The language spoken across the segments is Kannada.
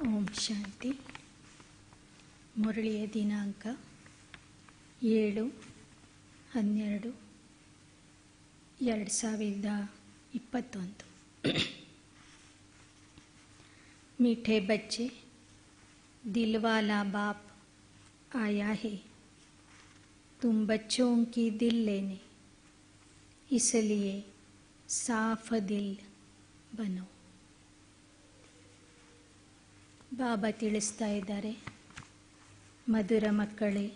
ಓಂ ಶಾಂತಿ. ಮುರಳಿಯ ದಿನಾಂಕ 7/12/2021. मीठे बच्चे, दिल वाला बाप आया है तुम बच्चों की दिल लेने, इसलिए साफ दिल बनो. ಬಾಬಾ ತಿಳಿಸ್ತಾ ಇದ್ದಾರೆ, ಮಧುರ ಮಕ್ಕಳೇ,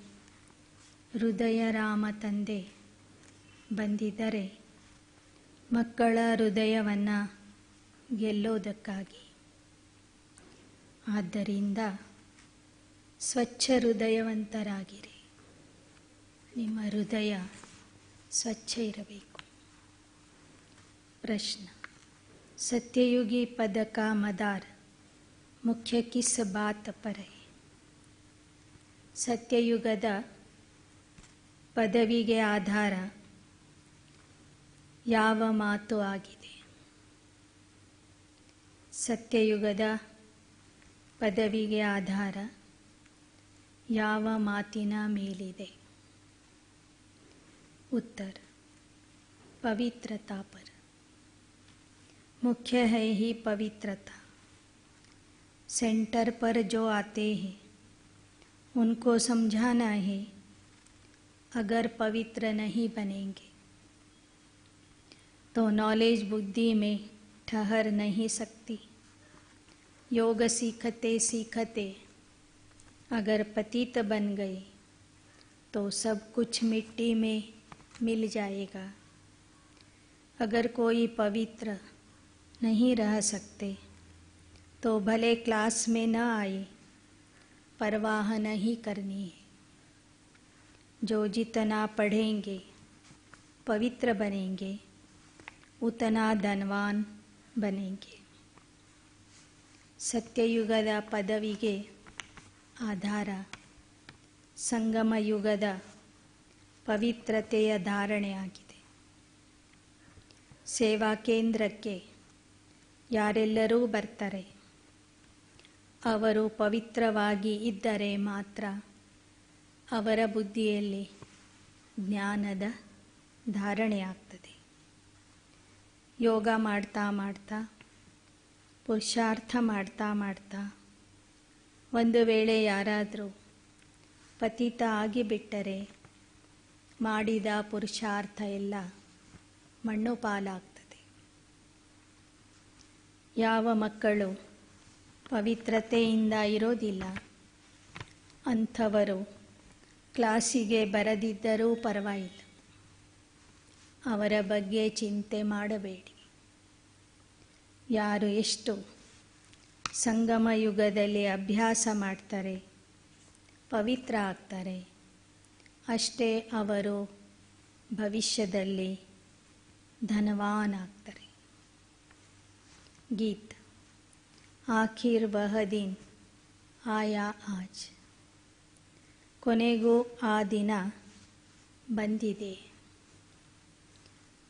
ಹೃದಯ ರಾಮ ತಂದೆ ಬಂದಿದ್ದರೆ ಮಕ್ಕಳ ಹೃದಯವನ್ನು ಗೆಲ್ಲೋದಕ್ಕಾಗಿ. ಆದ್ದರಿಂದ ಸ್ವಚ್ಛ ಹೃದಯವಂತರಾಗಿರಿ. ನಿಮ್ಮ ಹೃದಯ ಸ್ವಚ್ಛ ಇರಬೇಕು. ಪ್ರಶ್ನೆ: ಸತ್ಯಯುಗಿ ಪದ ಕಾ ಮದಾರ್ ಮುಖ್ಯ ಕಿಸ್ ಬಾತ್ ಪರ್ ಹೈ? ಸತ್ಯಯುಗದ ಪದವಿಗೆ ಆಧಾರ ಯಾವ ಮಾತು ಆಗಿದೆ? ಸತ್ಯಯುಗದ ಪದವಿಗೆ ಆಧಾರ ಯಾವ ಮಾತಿನ ಮೇಲಿದೆ? उत्तर: पवित्रता पर. मुख्य है ही पवित्रता. सेंटर पर जो आते हैं उनको समझाना है, अगर पवित्र नहीं बनेंगे तो नॉलेज बुद्धि में ठहर नहीं सकती. योग सीखते सीखते अगर पतित बन गए तो सब कुछ मिट्टी में मिल जाएगा. अगर कोई पवित्र नहीं रह सकते तो भले क्लास में न आए, परवाह नहीं करनी है. जो जितना पढ़ेंगे पवित्र बनेंगे, उतना धनवान बनेंगे. ಸತ್ಯಯುಗದ ಪದವಿಗೆ ಆಧಾರ ಸಂಗಮ ಯುಗದ ಪವಿತ್ರತೆಯ ಧಾರಣೆಯಾಗಿದೆ. ಸೇವಾ ಕೇಂದ್ರಕ್ಕೆ ಯಾರೆಲ್ಲರೂ ಬರ್ತಾರೆ ಅವರು ಪವಿತ್ರವಾಗಿ ಇದ್ದರೆ ಮಾತ್ರ ಅವರ ಬುದ್ಧಿಯಲ್ಲಿ ಜ್ಞಾನದ ಧಾರಣೆಯಾಗ್ತದೆ. ಯೋಗ ಮಾಡ್ತಾ ಮಾಡ್ತಾ, ಪುರುಷಾರ್ಥ ಮಾಡ್ತಾ ಮಾಡ್ತಾ ಒಂದು ವೇಳೆ ಯಾರಾದರೂ ಪತಿತ ಆಗಿಬಿಟ್ಟರೆ ಮಾಡಿದ ಪುರುಷಾರ್ಥ ಎಲ್ಲ ಮಣ್ಣು ಪಾಲಾಗ್ತದೆ. ಯಾವ ಮಕ್ಕಳು ಪವಿತ್ರತೆಯಿಂದ ಇರೋದಿಲ್ಲ ಅಂಥವರು ಕ್ಲಾಸಿಗೆ ಬರದಿದ್ದರೂ ಪರವಾಗಿಲ್ಲ, ಅವರ ಬಗ್ಗೆ ಚಿಂತೆ ಮಾಡಬೇಡಿ. ಯಾರು ಎಷ್ಟು ಸಂಗಮ ಯುಗದಲ್ಲಿ ಅಭ್ಯಾಸ ಮಾಡ್ತಾರೆ, ಪವಿತ್ರ ಆಗ್ತಾರೆ, ಅಷ್ಟೇ ಅವರು ಭವಿಷ್ಯದಲ್ಲಿ ಧನವಾನ್ ಆಗ್ತಾರೆ. ಗೀತ್. ಆಖಿರ್ ವಹ ದಿನ್ ಆಯಾ ಆಜ್. ಕೊನೆಗೂ ಆ ದಿನ ಬಂದಿದೆ.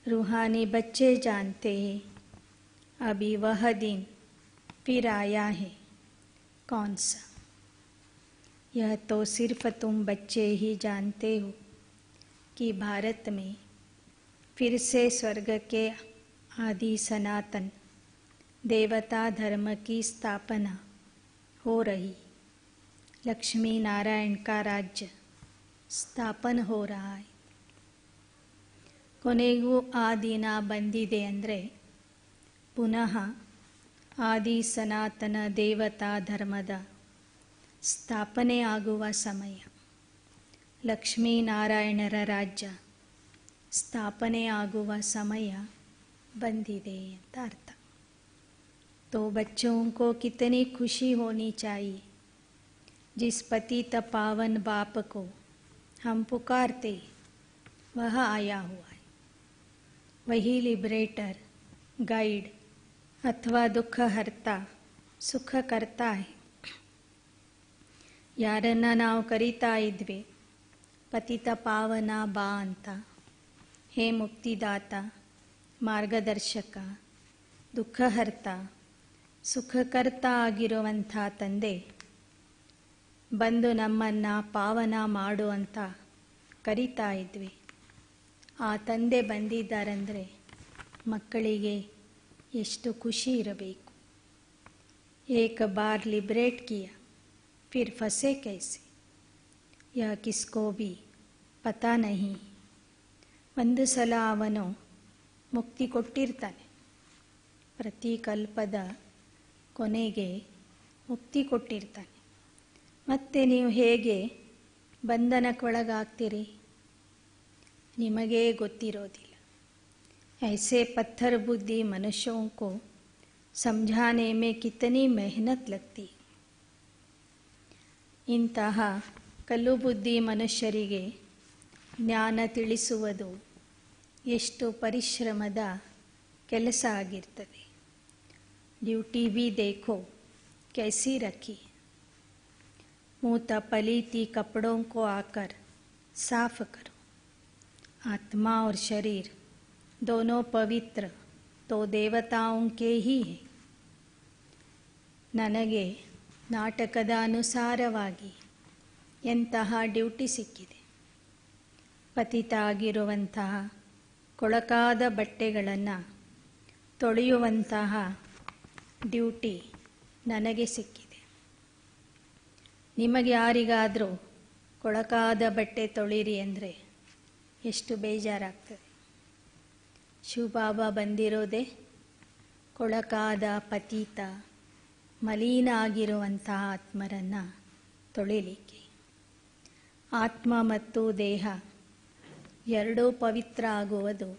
रूहानी बच्चे जानते हैं अभी वह दिन फिर आया है कौन सा? यह तो सिर्फ तुम बच्चे ही जानते हो कि भारत में फिर से स्वर्ग के आदि सनातन देवता धर्म की स्थापना हो रही. लक्ष्मी नारायण का राज्य स्थापन हो रहा है. ಕೊನೆಗೂ ಆ ದಿನ ಬಂದಿದೆ ಅಂದರೆ ಪುನಃ ಆದಿ ಸನಾತನ ದೇವತಾ ಧರ್ಮದ ಸ್ಥಾಪನೆ ಆಗುವ ಸಮಯ. ಲಕ್ಷ್ಮೀನಾರಾಯಣರ ರಾಜ್ಯ ಸ್ಥಾಪನೆ ಆಗುವ ಸಮಯ ಬಂದಿದೆ ಅಂತ ಅರ್ಥ. तो बच्चों को कितनी खुशी होनी चाहिए जिस पतित पावन बाप को हम पुकारते वह आया हुआ है. वही लिबरेटर, गाइड अथवा दुख हरता, सुख करता है. ಯಾರನ್ನ ನಾವು ಕರೀತಾ ಇದ್ವಿ ಪತಿತ ಪಾವನ ಬಾ ಅಂತ, ಹೇ ಮುಕ್ತಿದಾತ, ಮಾರ್ಗದರ್ಶಕ, ದುಃಖಹರ್ತ, ಸುಖಕರ್ತ ಆಗಿರುವಂಥ ತಂದೆ ಬಂದು ನಮ್ಮನ್ನು ಪಾವನ ಮಾಡು ಅಂತ ಕರೀತಾ ಇದ್ವಿ. ಆ ತಂದೆ ಬಂದಿದ್ದಾರಂದರೆ ಮಕ್ಕಳಿಗೆ ಎಷ್ಟು ಖುಷಿ ಇರಬೇಕು. ಏಕ ಬಾರ್ ಲಿಬ್ರೇಟ್ ಕಿಯಾ ಫಿರ್ ಫಸೆ ಕೈಸೆ ಯಾ ಕಿಸ್ಕೋ ಭಿ ಪತಾ ನಹಿ. ಒಂದು ಸಲ ಅವನು ಮುಕ್ತಿ ಕೊಟ್ಟಿರ್ತಾನೆ, ಪ್ರತಿ ಕಲ್ಪದ ಕೊನೆಗೆ ಮುಕ್ತಿ ಕೊಟ್ಟಿರ್ತಾನೆ. ಮತ್ತೆ ನೀವು ಹೇಗೆ ಬಂಧನಕ್ಕೊಳಗಾಗ್ತೀರಿ ನಿಮಗೇ ಗೊತ್ತಿರೋದಿಲ್ಲ. ऐसे पत्थर बुद्धि मनुष्यों को समझाने में कितनी मेहनत लगती. ಇಂತಹ ಕಲ್ಲು ಬುದ್ಧಿ ಮನುಷ್ಯರಿಗೆ ಜ್ಞಾನ ತಿಳಿಸುವುದು ಎಷ್ಟು ಪರಿಶ್ರಮದ ಕೆಲಸ ಆಗಿರ್ತದೆ. ಡ್ಯೂಟಿ भी देखो कैसी रखी. मूत पलीती कपड़ों को आकर साफ करो. आत्मा और शरीर दोनों पवित्र तो देवताओं के ही है. ನನಗೆ ನಾಟಕದ ಅನುಸಾರವಾಗಿ ಎಂತಹ ಡ್ಯೂಟಿ ಸಿಕ್ಕಿದೆ. ಪತಿತ ಆಗಿರುವಂತಹ ಕೊಳಕಾದ ಬಟ್ಟೆಗಳನ್ನು ತೊಳೆಯುವಂತಹ ಡ್ಯೂಟಿ ನನಗೆ ಸಿಕ್ಕಿದೆ. ನಿಮಗೆ ಯಾರಿಗಾದರೂ ಕೊಳಕಾದ ಬಟ್ಟೆ ತೊಳೀರಿ ಅಂದರೆ ಎಷ್ಟು ಬೇಜಾರಾಗ್ತದೆ. ಶಿವಬಾಬಾ ಬಂದಿರೋದೇ ಕೊಳಕಾದ ಪತಿತ ಮಲಿನ ಆಗಿರುವಂತಹ ಆತ್ಮರನ್ನು ತೊಳಿಲಿಕ್ಕೆ. ಆತ್ಮ ಮತ್ತು ದೇಹ ಎರಡೂ ಪವಿತ್ರ ಆಗುವುದು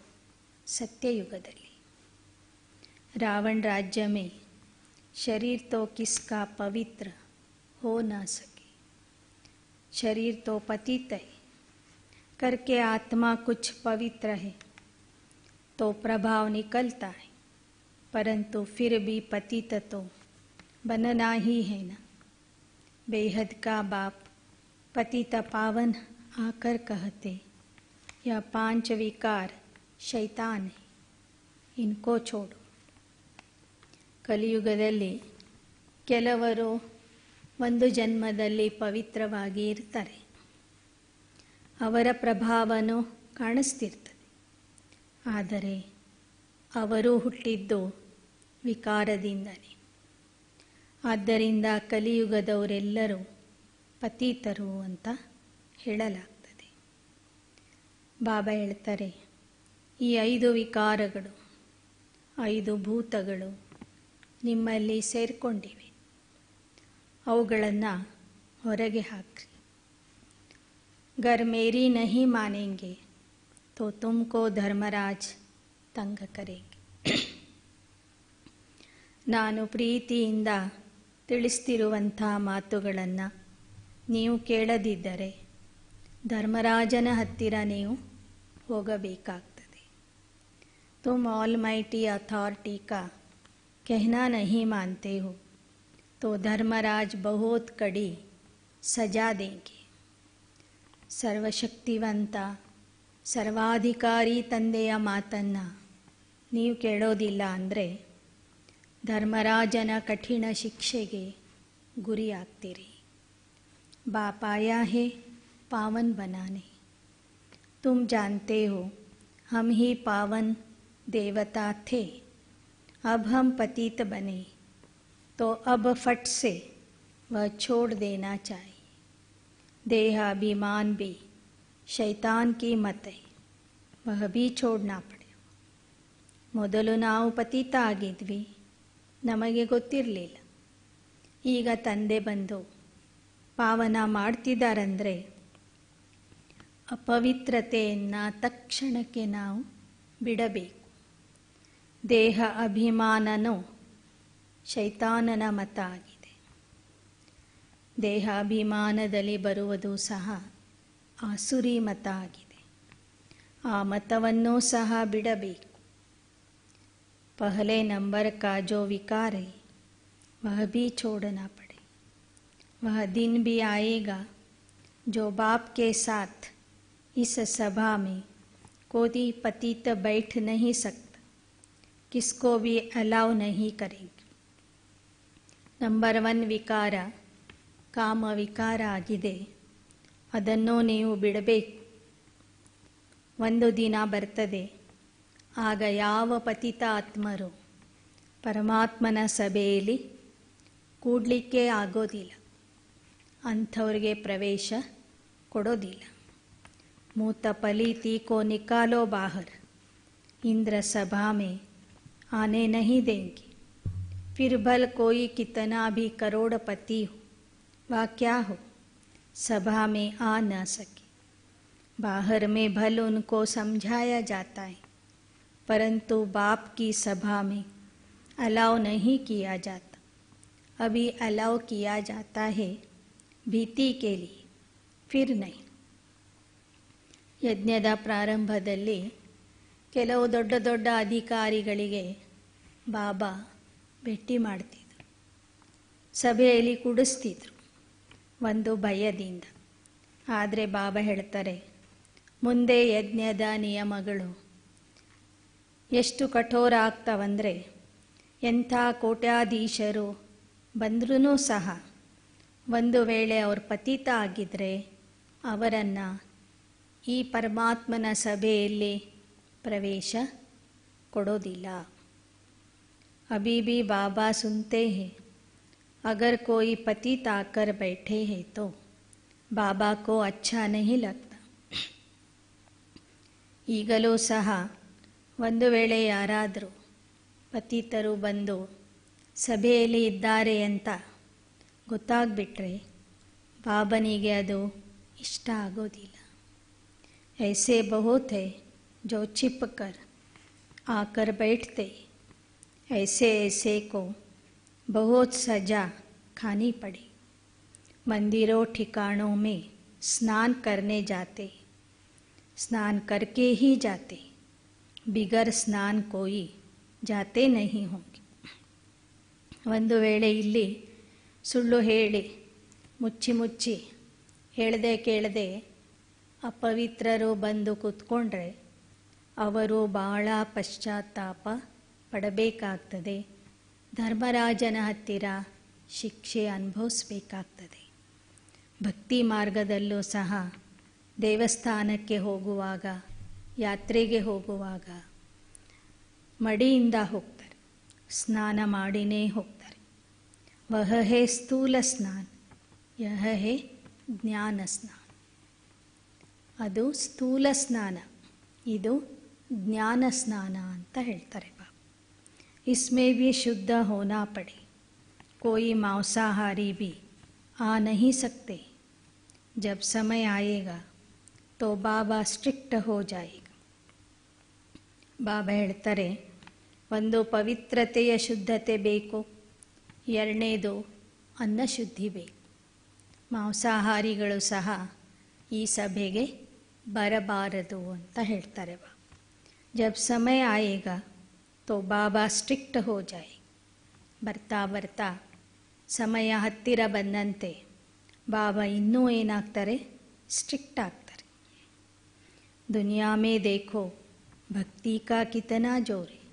ಸತ್ಯಯುಗದಲ್ಲಿ. रावण राज्य में शरीर तो किसका पवित्र हो ना सके. शरीर तो पतित है करके आत्मा कुछ पवित्र है तो प्रभाव निकलता है, परंतु फिर भी पतित तो बनना ही है ना. बेहद का बाप पतित पावन आकर कहते यह 5 विकार शैतान है, इनको छोड़ो. ಕಲಿಯುಗದಲ್ಲಿ ಕೆಲವರು ಒಂದು ಜನ್ಮದಲ್ಲಿ ಪವಿತ್ರವಾಗಿ ಇರ್ತಾರೆ, ಅವರ ಪ್ರಭಾವನೂ ಕಾಣಿಸ್ತಿರ್ತದೆ. ಆದರೆ ಅವರು ಹುಟ್ಟಿದ್ದು ವಿಕಾರದಿಂದಲೇ. ಆದ್ದರಿಂದ ಕಲಿಯುಗದವರೆಲ್ಲರೂ ಪತಿತರು ಅಂತ ಹೇಳಲಾಗ್ತದೆ. ಬಾಬಾ ಹೇಳ್ತಾರೆ, ಈ 5 ವಿಕಾರಗಳು 5 ಭೂತಗಳು ನಿಮ್ಮಲ್ಲಿ ಸೇರಿಕೊಂಡಿವೆ, ಅವುಗಳನ್ನು ಹೊರಗೆ ಹಾಕ್ರಿ. गर मेरी नहीं मानेंगे तो तुमको धर्मराज तंग करेंगे. ನಾನು ಪ್ರೀತಿಯಿಂದ ತಿಳಿಸ್ತಿರುವಂಥ ಮಾತುಗಳನ್ನು ನೀವು ಕೇಳದಿದ್ದರೆ ಧರ್ಮರಾಜನ ಹತ್ತಿರ ನೀವು ಹೋಗಬೇಕಾಗ್ತದೆ. तुम ऑलमाइटी अथॉरिटी का कहना नहीं मानते हो तो धर्मराज बहुत कड़ी सजा देंगे. ಸರ್ವಶಕ್ತಿವಂತ ಸರ್ವಾಧಿಕಾರಿ ತಂದೆಯ ಮಾತನ್ನು ನೀವು ಕೇಳೋದಿಲ್ಲ ಅಂದರೆ ಧರ್ಮರಾಜನ ಕಠಿಣ ಶಿಕ್ಷೆಗೆ ಗುರಿಯಾಗ್ತೀರಿ. बाप आया है पावन बनाने. तुम जानते हो हम ही पावन देवता थे, अब हम पतित बने तो अब फट से वह छोड़ देना चाहिए. देह अभिमान भी शैतान की मत है, वह भी छोड़ना पड़े. ಮೊದಲು ನಾವು ಪತಿತ ಆಗಿದ್ವಿ, ನಮಗೆ ಗೊತ್ತಿರಲಿಲ್ಲ. ಈಗ ತಂದೆ ಬಂದು ಪಾವನ ಮಾಡ್ತಿದ್ದಾರಂದರೆ ಅಪವಿತ್ರತೆಯನ್ನು ತಕ್ಷಣಕ್ಕೆ ನಾವು ಬಿಡಬೇಕು. ದೇಹ ಅಭಿಮಾನನೂ ಶೈತಾನನ ಮತ ಆಗಿದೆ. ದೇಹಾಭಿಮಾನದಲ್ಲಿ ಬರುವುದು ಸಹ ಆಸುರಿ ಮತ ಆಗಿದೆ. ಆ ಮತವನ್ನೂ ಸಹ ಬಿಡಬೇಕು. पहले नंबर का जो विकार है वह भी छोड़ना पड़े. वह दिन भी आएगा जो बाप के साथ इस सभा में कोई पतित बैठ नहीं सकता, किसको भी अलाउ नहीं करेंगे. ನಂಬರ್ 1 ವಿಕಾರ ಕಾಮ ವಿಕಾರ ಆಗಿದೆ. ಅದನ್ನು ನೀವು ಬಿಡಬೇಕು. ಒಂದು ದಿನ ಬರ್ತದೆ, ಆಗ ಯಾವ ಪತಿತ ಆತ್ಮರು ಪರಮಾತ್ಮನ ಸಭೆಯಲ್ಲಿ ಕೂಡಲಿಕ್ಕೆ ಆಗೋದಿಲ್ಲ, ಅಂಥವ್ರಿಗೆ ಪ್ರವೇಶ ಕೊಡೋದಿಲ್ಲ. ಮೂತ ಪಲೀತಿ ಕೋ ನಿಕಾಲೋ ಬಾಹರ್, इंद्र सभा में आने नहीं देंगे. फिर भल कोई कितना भी करोड़पति हो वा क्या हो, सभा में आ न सके. बाहर में भल उनको समझाया जाता है, परंतु बाप की सभा में अलाउ नहीं किया जाता. अभी अलाउ किया जाता है भीति के लिए, फिर नहीं. ಯಜ್ಞದ ಪ್ರಾರಂಭದಲ್ಲಿ ಕೆಲವು ದೊಡ್ಡ ದೊಡ್ಡ ಅಧಿಕಾರಿಗಳಿಗೆ ಬಾಬಾ ಭೇಟಿ ಮಾಡ್ತಿದ್ರು, ಸಭೆಯಲ್ಲಿ ಕುಡಿಸ್ತಿದ್ರು ಒಂದು ಭಯದಿಂದ. ಆದರೆ ಬಾಬಾ ಹೇಳ್ತಾರೆ, ಮುಂದೆ ಯಜ್ಞದ ನಿಯಮಗಳು ಎಷ್ಟು ಕಠೋರ ಆಗ್ತಾವಂದರೆ ಎಂಥ ಕೋಟ್ಯಾಧೀಶರು ಬಂದ್ರೂ ಸಹ ಒಂದು ವೇಳೆ ಅವ್ರ ಪತಿತ ಆಗಿದ್ದರೆ ಅವರನ್ನು ಈ ಪರಮಾತ್ಮನ ಸಭೆಯಲ್ಲಿ प्रवेश ಕೊಡೋದಿಲ್ಲ. अभी भी बाबा सुनते हैं, अगर कोई पतित आकर बैठे हैं तो बाबा को अच्छा नहीं लगता. ಈಗಲೂ ಸಹ ಒಂದು ವೇಳೆ ಯಾರಾದರೂ ಪತಿತರು ಬಂದು ಸಭೆಯಲ್ಲಿ ಇದ್ದಾರೆ ಅಂತ ಗೊತ್ತಾಗ್ಬಿಟ್ರೆ ಬಾಬನಿಗೆ ಅದು ಇಷ್ಟ ಆಗೋದಿಲ್ಲ. ऐसे बहुत है जो छिप कर आकर बैठते, ऐसे ऐसे को बहुत सजा खानी पड़ी. मंदिरों ठिकानों में स्नान करने जाते, स्नान करके ही जाते, बिगर स्नान कोई जाते नहीं होंगे. ಒಂದು ವೇಳೆ ಇಲ್ಲಿ ಸುಳ್ಳು ಹೇಳಿ ಮುಚ್ಚಿ ಮುಚ್ಚಿ ಹೇಳ್ದೆ ಕೇಳದೆ ಅಪವಿತ್ರರು ಬಂದು ಕೂತ್ಕೊಂಡ್ರೆ ಅವರು ಬಹಳ ಪಶ್ಚಾತ್ತಾಪ ಪಡಬೇಕಾಗ್ತದೆ. ಧರ್ಮರಾಜನ ಹತ್ತಿರ ಶಿಕ್ಷೆ ಅನುಭವಿಸಬೇಕಾಗ್ತದೆ. ಭಕ್ತಿ ಮಾರ್ಗದಲ್ಲೂ ಸಹ ದೇವಸ್ಥಾನಕ್ಕೆ ಹೋಗುವಾಗ, ಯಾತ್ರೆಗೆ ಹೋಗುವಾಗ ಮಡಿಯಿಂದ ಹೋಗ್ತಾರೆ, ಸ್ನಾನ ಮಾಡಿನೇ ಹೋಗ್ತಾರೆ. ವಹ ಹೇ ಸ್ಥೂಲ ಸ್ನಾನ, ಯಹ ಹೇ ಜ್ಞಾನ ಸ್ನಾನ. ಅದು ಸ್ಥೂಲ ಸ್ನಾನ, ಇದು ಜ್ಞಾನ ಸ್ನಾನ ಅಂತ ಹೇಳ್ತಾರೆ ಬಾಬಾ. इसमें भी शुद्ध होना पड़े. कोई मांसाहारी भी आ नहीं सकते. जब समय आएगा तो बाबा स्ट्रिक्ट हो जाएगा. ಬಾಬಾ ಹೇಳ್ತಾರೆ, ಒಂದು ಪವಿತ್ರತೆಯ ಶುದ್ಧತೆ ಬೇಕು, ಎರಡನೇದು ಅನ್ನಶುದ್ಧಿ ಬೇಕು. ಮಾಂಸಾಹಾರಿಗಳು ಸಹ ಈ ಸಭೆಗೆ ಬರಬಾರದು ಅಂತ ಹೇಳ್ತಾರೆ ಬಾಬಾ. ಜಬ್ ಸಮಯ ಆಯೇಗಾ ತೋ ಬಾಬಾ ಸ್ಟ್ರಿಕ್ಟ್ ಹೋ ಜಾಯೆ. ಬರ್ತಾ ಬರ್ತಾ ಸಮಯ ಹತ್ತಿರ ಬಂದಂತೆ ಬಾಬಾ ಇನ್ನೂ ಏನಾಗ್ತಾರೆ, ಸ್ಟ್ರಿಕ್ಟ್ ಆಗ್ತಾರೆ. ದುನಿಯಾ ಮೇ ದೇಖೋ ಭಕ್ತಿ ಕಾ ಕಿತನಾ ಜೋರ್ ಹೈ.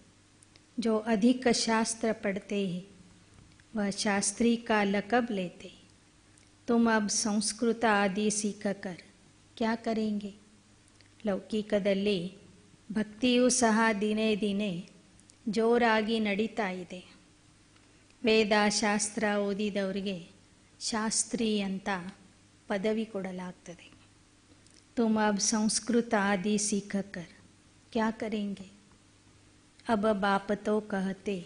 ಜೋ ಅಧಿಕ ಶಾಸ್ತ್ರ ಪढ़ते हैं वह शास्त्री का लक़ब लेते. तुम अब संस्कृत आदि सीख कर क्या करेंगे. ಲೌಕಿಕದಲ್ಲಿ ಭಕ್ತಿಯೂ ಸಹ ದಿನೇ ದಿನೇ ಜೋರಾಗಿ ನಡೀತಾ ಇದೆ. ವೇದಶಾಸ್ತ್ರ ಓದಿದವರಿಗೆ ಶಾಸ್ತ್ರಿ ಅಂತ ಪದವಿ ಕೊಡಲಾಗ್ತದೆ. ತುಮ್ ಅಬ್ ಸಂಸ್ಕೃತ ಆದಿ सीखकर क्या करेंगे. अब बाप तो कहते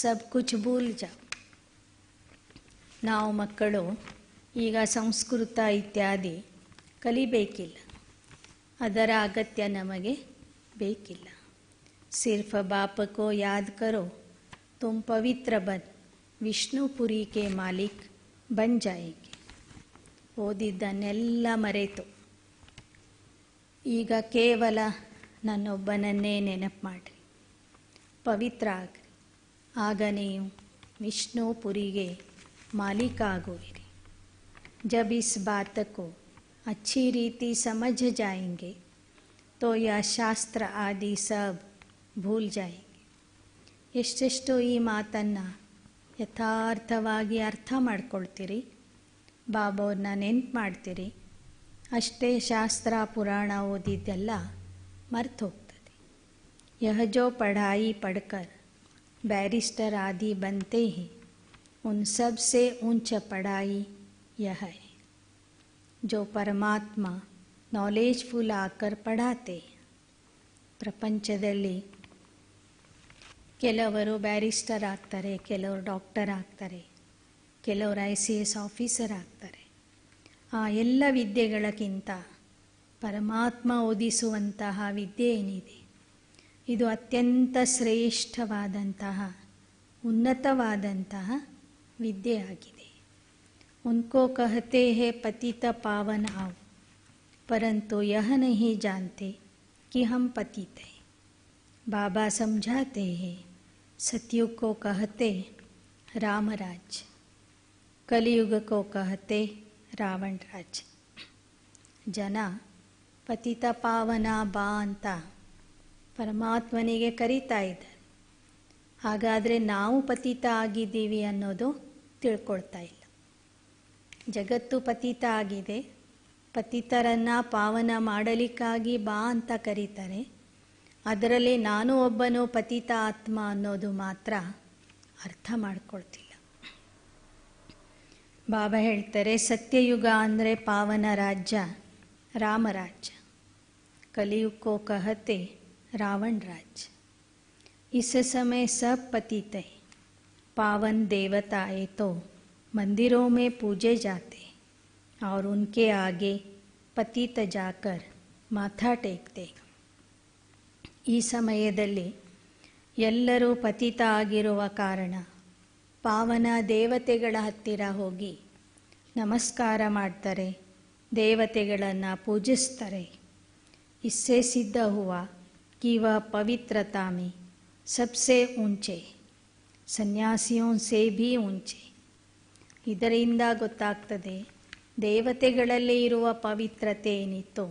सब कुछ भूल जाओ. ನಾವು ಮಕ್ಕಳು ಈಗ ಸಂಸ್ಕೃತ ಇತ್ಯಾದಿ ಕಲಿಬೇಕಿಲ್ಲ, ಅದರ ಅಗತ್ಯ ನಮಗೆ ಬೇಕಿಲ್ಲ. सिर्फ बाप को याद करो, तुम पवित्र बन विष्णुपुरी के मालिक बन जाएंगे. ಓದಿದ್ದನ್ನೆಲ್ಲ ಮರೆತು ಈಗ ಕೇವಲ ನನ್ನೊಬ್ಬನನ್ನೇ ನೆನಪು ಮಾಡಿರಿ, ಪವಿತ್ರ ಆಗ್ರಿ, ಆಗ ನೀವು ವಿಷ್ಣುಪುರಿಗೆ ಮಾಲೀಕ ಆಗುವಿರಿ. जब इस बात को अच्छी रीति समझ जाएंगे तो यह ಶಾಸ್ತ್ರ ಆದಿ ಸಬ್ ಭೂಲ್ ಜಾಯೇಂಗೆ. ಎಷ್ಟೆಷ್ಟು ಈ ಮಾತನ್ನು ಯಥಾರ್ಥವಾಗಿ ಅರ್ಥ ಮಾಡ್ಕೊಳ್ತೀರಿ, ಬಾಬಾವ್ರನ್ನ ನೆನ್ಪು ಮಾಡ್ತೀರಿ, ಅಷ್ಟೇ ಶಾಸ್ತ್ರ ಪುರಾಣ ಓದಿದ್ದೆಲ್ಲ ಮರ್ತು ಹೋಗ್ತದೆ. ಯಹ ಜೋ ಪಢಾಯಿ ಪढ़कर बैरिस्टर आदि बनते हैं, उन सब से ऊंच पढ़ाई यह है जो परमात्मा ನಾಲೆಜ್ಫುಲ್ ಆಕರ್ ಪಢಾತೆ. ಪ್ರಪಂಚದಲ್ಲಿ ಕೆಲವರು ಬ್ಯಾರಿಸ್ಟರ್ ಆಗ್ತಾರೆ, ಕೆಲವರು ಡಾಕ್ಟರ್ ಆಗ್ತಾರೆ, ಕೆಲವರು ICS ಆಫೀಸರ್ ಆಗ್ತಾರೆ. ಆ ಎಲ್ಲ ವಿದ್ಯೆಗಳಕ್ಕಿಂತ ಪರಮಾತ್ಮ ಓದಿಸುವಂತಹ ವಿದ್ಯೆ ಏನಿದೆ, ಇದು ಅತ್ಯಂತ ಶ್ರೇಷ್ಠವಾದಂತಹ ಉನ್ನತವಾದಂತಹ ವಿದ್ಯೆಯಾಗಿದೆ. ಉನ್ಕೋ ಕಹತೆ ಹೇ ಪತಿತ ಪಾವನ ಆವ್, परंतु यह नहीं जानते कि हम पतित हैं. बाबा समझाते हैं, सतयुग को कहते राम राज्य, कलयुग को कहते रावण राज्य. ಜನ ಪತಿತ ಪಾವನ ಬಾ ಅಂತ ಪರಮಾತ್ಮನಿಗೆ ಕರೀತಾ ಇದ್ದಾರೆ. ಹಾಗಾದರೆ ನಾವು ಪತಿತ ಆಗಿದ್ದೀವಿ ಅನ್ನೋದು ತಿಳ್ಕೊಳ್ತಾ ಇಲ್ಲ. ಜಗತ್ತು ಪತಿತ ಆಗಿದೆ, ಪತಿತರನ್ನು ಪಾವನ ಮಾಡಲಿಕ್ಕಾಗಿ ಬಾ ಅಂತ ಕರೀತಾರೆ. ಅದರಲ್ಲಿ ನಾನು ಒಬ್ಬನು ಪತಿತ ಆತ್ಮ ಅನ್ನೋದು ಮಾತ್ರ ಅರ್ಥ ಮಾಡ್ಕೊಳ್ತಿಲ್ಲ. ಬಾಬಾ ಹೇಳ್ತಾರೆ, ಸತ್ಯಯುಗ ಅಂದರೆ ಪಾವನ ರಾಜ್ಯ ರಾಮರಾಜ್ಯ, ಕಲಿಯುಗೋ ಕಹತೆ रावण राज्य. इस समय सब पतित है, पावन देवताएं तो मंदिरों में पूजे जाते और उनके आगे पतित जाकर माथा टेकते. ಈ ಸಮಯದಲ್ಲಿ ಎಲ್ಲರೂ ಪತಿತ ಆಗಿರುವ ಕಾರಣ ಪಾವನ ದೇವತೆಗಳ ಹತ್ತಿರ ಹೋಗಿ ನಮಸ್ಕಾರ ಮಾಡ್ತಾರೆ, ದೇವತೆಗಳನ್ನು ಪೂಜಿಸ್ತಾರೆ. इससे सिद्ध हुआ कि वह पवित्रता में सबसे ऊंचे, ಸನ್ಯಾಸಿयों से भी ऊंचे. ಇದರಿಂದ ಗೊತ್ತಾಗ್ತದೆ, ದೇವತೆಗಳಲ್ಲಿ ಇರುವ ಪವಿತ್ರತೆ ಏನಿತ್ತು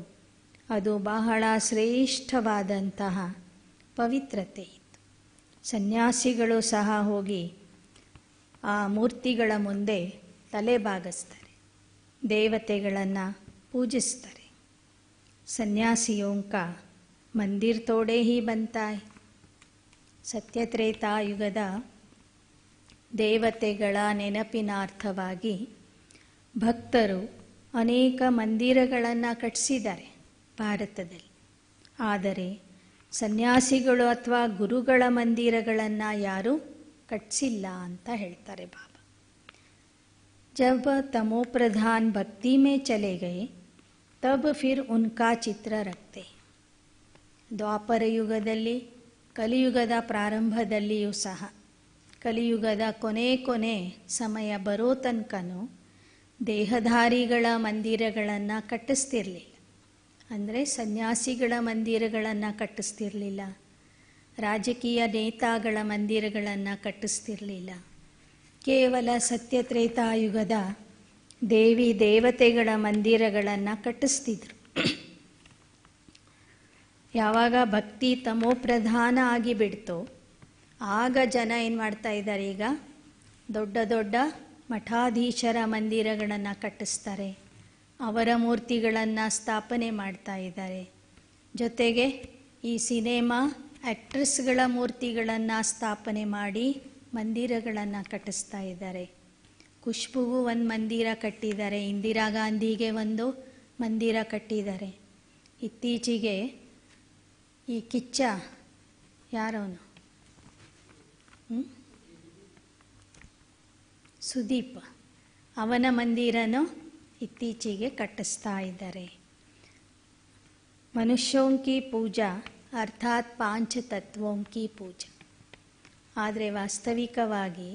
ಅದು ಬಹಳ ಶ್ರೇಷ್ಠವಾದಂತಹ ಪವಿತ್ರತೆ ಇತ್ತು. ಸನ್ಯಾಸಿಗಳು ಸಹ ಹೋಗಿ ಆ ಮೂರ್ತಿಗಳ ಮುಂದೆ ತಲೆ ಬಾಗಿಸ್ತಾರೆ, ದೇವತೆಗಳನ್ನು ಪೂಜಿಸ್ತಾರೆ. सन्यासियों का मंदिर तोड़े ही बनता है. ಸತ್ಯತ್ರೇತಾಯುಗದ ದೇವತೆಗಳ ನೆನಪಿನಾರ್ಥವಾಗಿ ಭಕ್ತರು ಅನೇಕ ಮಂದಿರಗಳನ್ನು ಕಟ್ಟಿಸಿದ್ದಾರೆ ಭಾರತದಲ್ಲಿ. ಆದರೆ ಸನ್ಯಾಸಿಗಳು ಅಥವಾ ಗುರುಗಳ ಮಂದಿರಗಳನ್ನು ಯಾರೂ ಕಟ್ಟಿಸಿಲ್ಲ ಅಂತ ಹೇಳ್ತಾರೆ ಬಾಬಾ. ಜಬ್ ತಮೋ ಪ್ರಧಾನ್ ಭಕ್ತಿ ಮೇ ಚಲೆ ಗಯೆ ತಬ್ ಫಿರ್ ಉನ್ಕಾ ಚಿತ್ರ ರಕ್ತೆ. ದ್ವಾಪರ ಯುಗದಲ್ಲಿ, ಕಲಿಯುಗದ ಪ್ರಾರಂಭದಲ್ಲಿಯೂ ಸಹ, ಕಲಿಯುಗದ ಕೊನೆ ಸಮಯ ಬರೋ ತನಕನೂ ದೇಹಧಾರಿಗಳ ಮಂದಿರಗಳನ್ನು ಕಟ್ಟಿಸ್ತಿರಲಿಲ್ಲ. ಅಂದರೆ ಸನ್ಯಾಸಿಗಳ ಮಂದಿರಗಳನ್ನು ಕಟ್ಟಿಸ್ತಿರಲಿಲ್ಲ, ರಾಜಕೀಯ ನೇತಾಗಳ ಮಂದಿರಗಳನ್ನು ಕಟ್ಟಿಸ್ತಿರಲಿಲ್ಲ. ಕೇವಲ ಸತ್ಯತ್ರೇತಾಯುಗದ ದೇವಿ ದೇವತೆಗಳ ಮಂದಿರಗಳನ್ನು ಕಟ್ಟಿಸ್ತಿದ್ರು. ಯಾವಾಗ ಭಕ್ತಿ ತಮೋ ಪ್ರಧಾನ ಆಗಿಬಿಡ್ತೋ ಆಗ ಜನ ಏನು ಮಾಡ್ತಾ ಇದ್ದಾರೆ, ಈಗ ದೊಡ್ಡ ದೊಡ್ಡ ಮಠಾಧೀಶರ ಮಂದಿರಗಳನ್ನು ಕಟ್ಟಿಸ್ತಾರೆ, ಅವರ ಮೂರ್ತಿಗಳನ್ನು ಸ್ಥಾಪನೆ ಮಾಡ್ತಾ ಇದ್ದಾರೆ. ಜೊತೆಗೆ ಈ ಸಿನಿಮಾ ಆ್ಯಕ್ಟ್ರೆಸ್ಗಳ ಮೂರ್ತಿಗಳನ್ನು ಸ್ಥಾಪನೆ ಮಾಡಿ ಮಂದಿರಗಳನ್ನು ಕಟ್ಟಿಸ್ತಾ ಇದ್ದಾರೆ. ಖುಷ್ಬುಗೂ ಒಂದು ಮಂದಿರ ಕಟ್ಟಿದ್ದಾರೆ, ಇಂದಿರಾ ಗಾಂಧಿಗೆ ಒಂದು ಮಂದಿರ ಕಟ್ಟಿದ್ದಾರೆ. ಇತ್ತೀಚೆಗೆ ಈ ಕಿಚ್ಚ ಯಾರವನು ಸುದೀಪ್, ಅವನ ಮಂದಿರನೂ ಇತ್ತೀಚೆಗೆ ಕಟ್ಟಿಸ್ತಾ ಇದ್ದಾರೆ. ಮನುಷ್ಯೋಂ ಕಿ ಪೂಜಾ ಅರ್ಥಾತ್ ಪಾಂಚ ತತ್ವೋಂ ಕಿ ಪೂಜಾ. ಆದರೆ ವಾಸ್ತವಿಕವಾಗಿ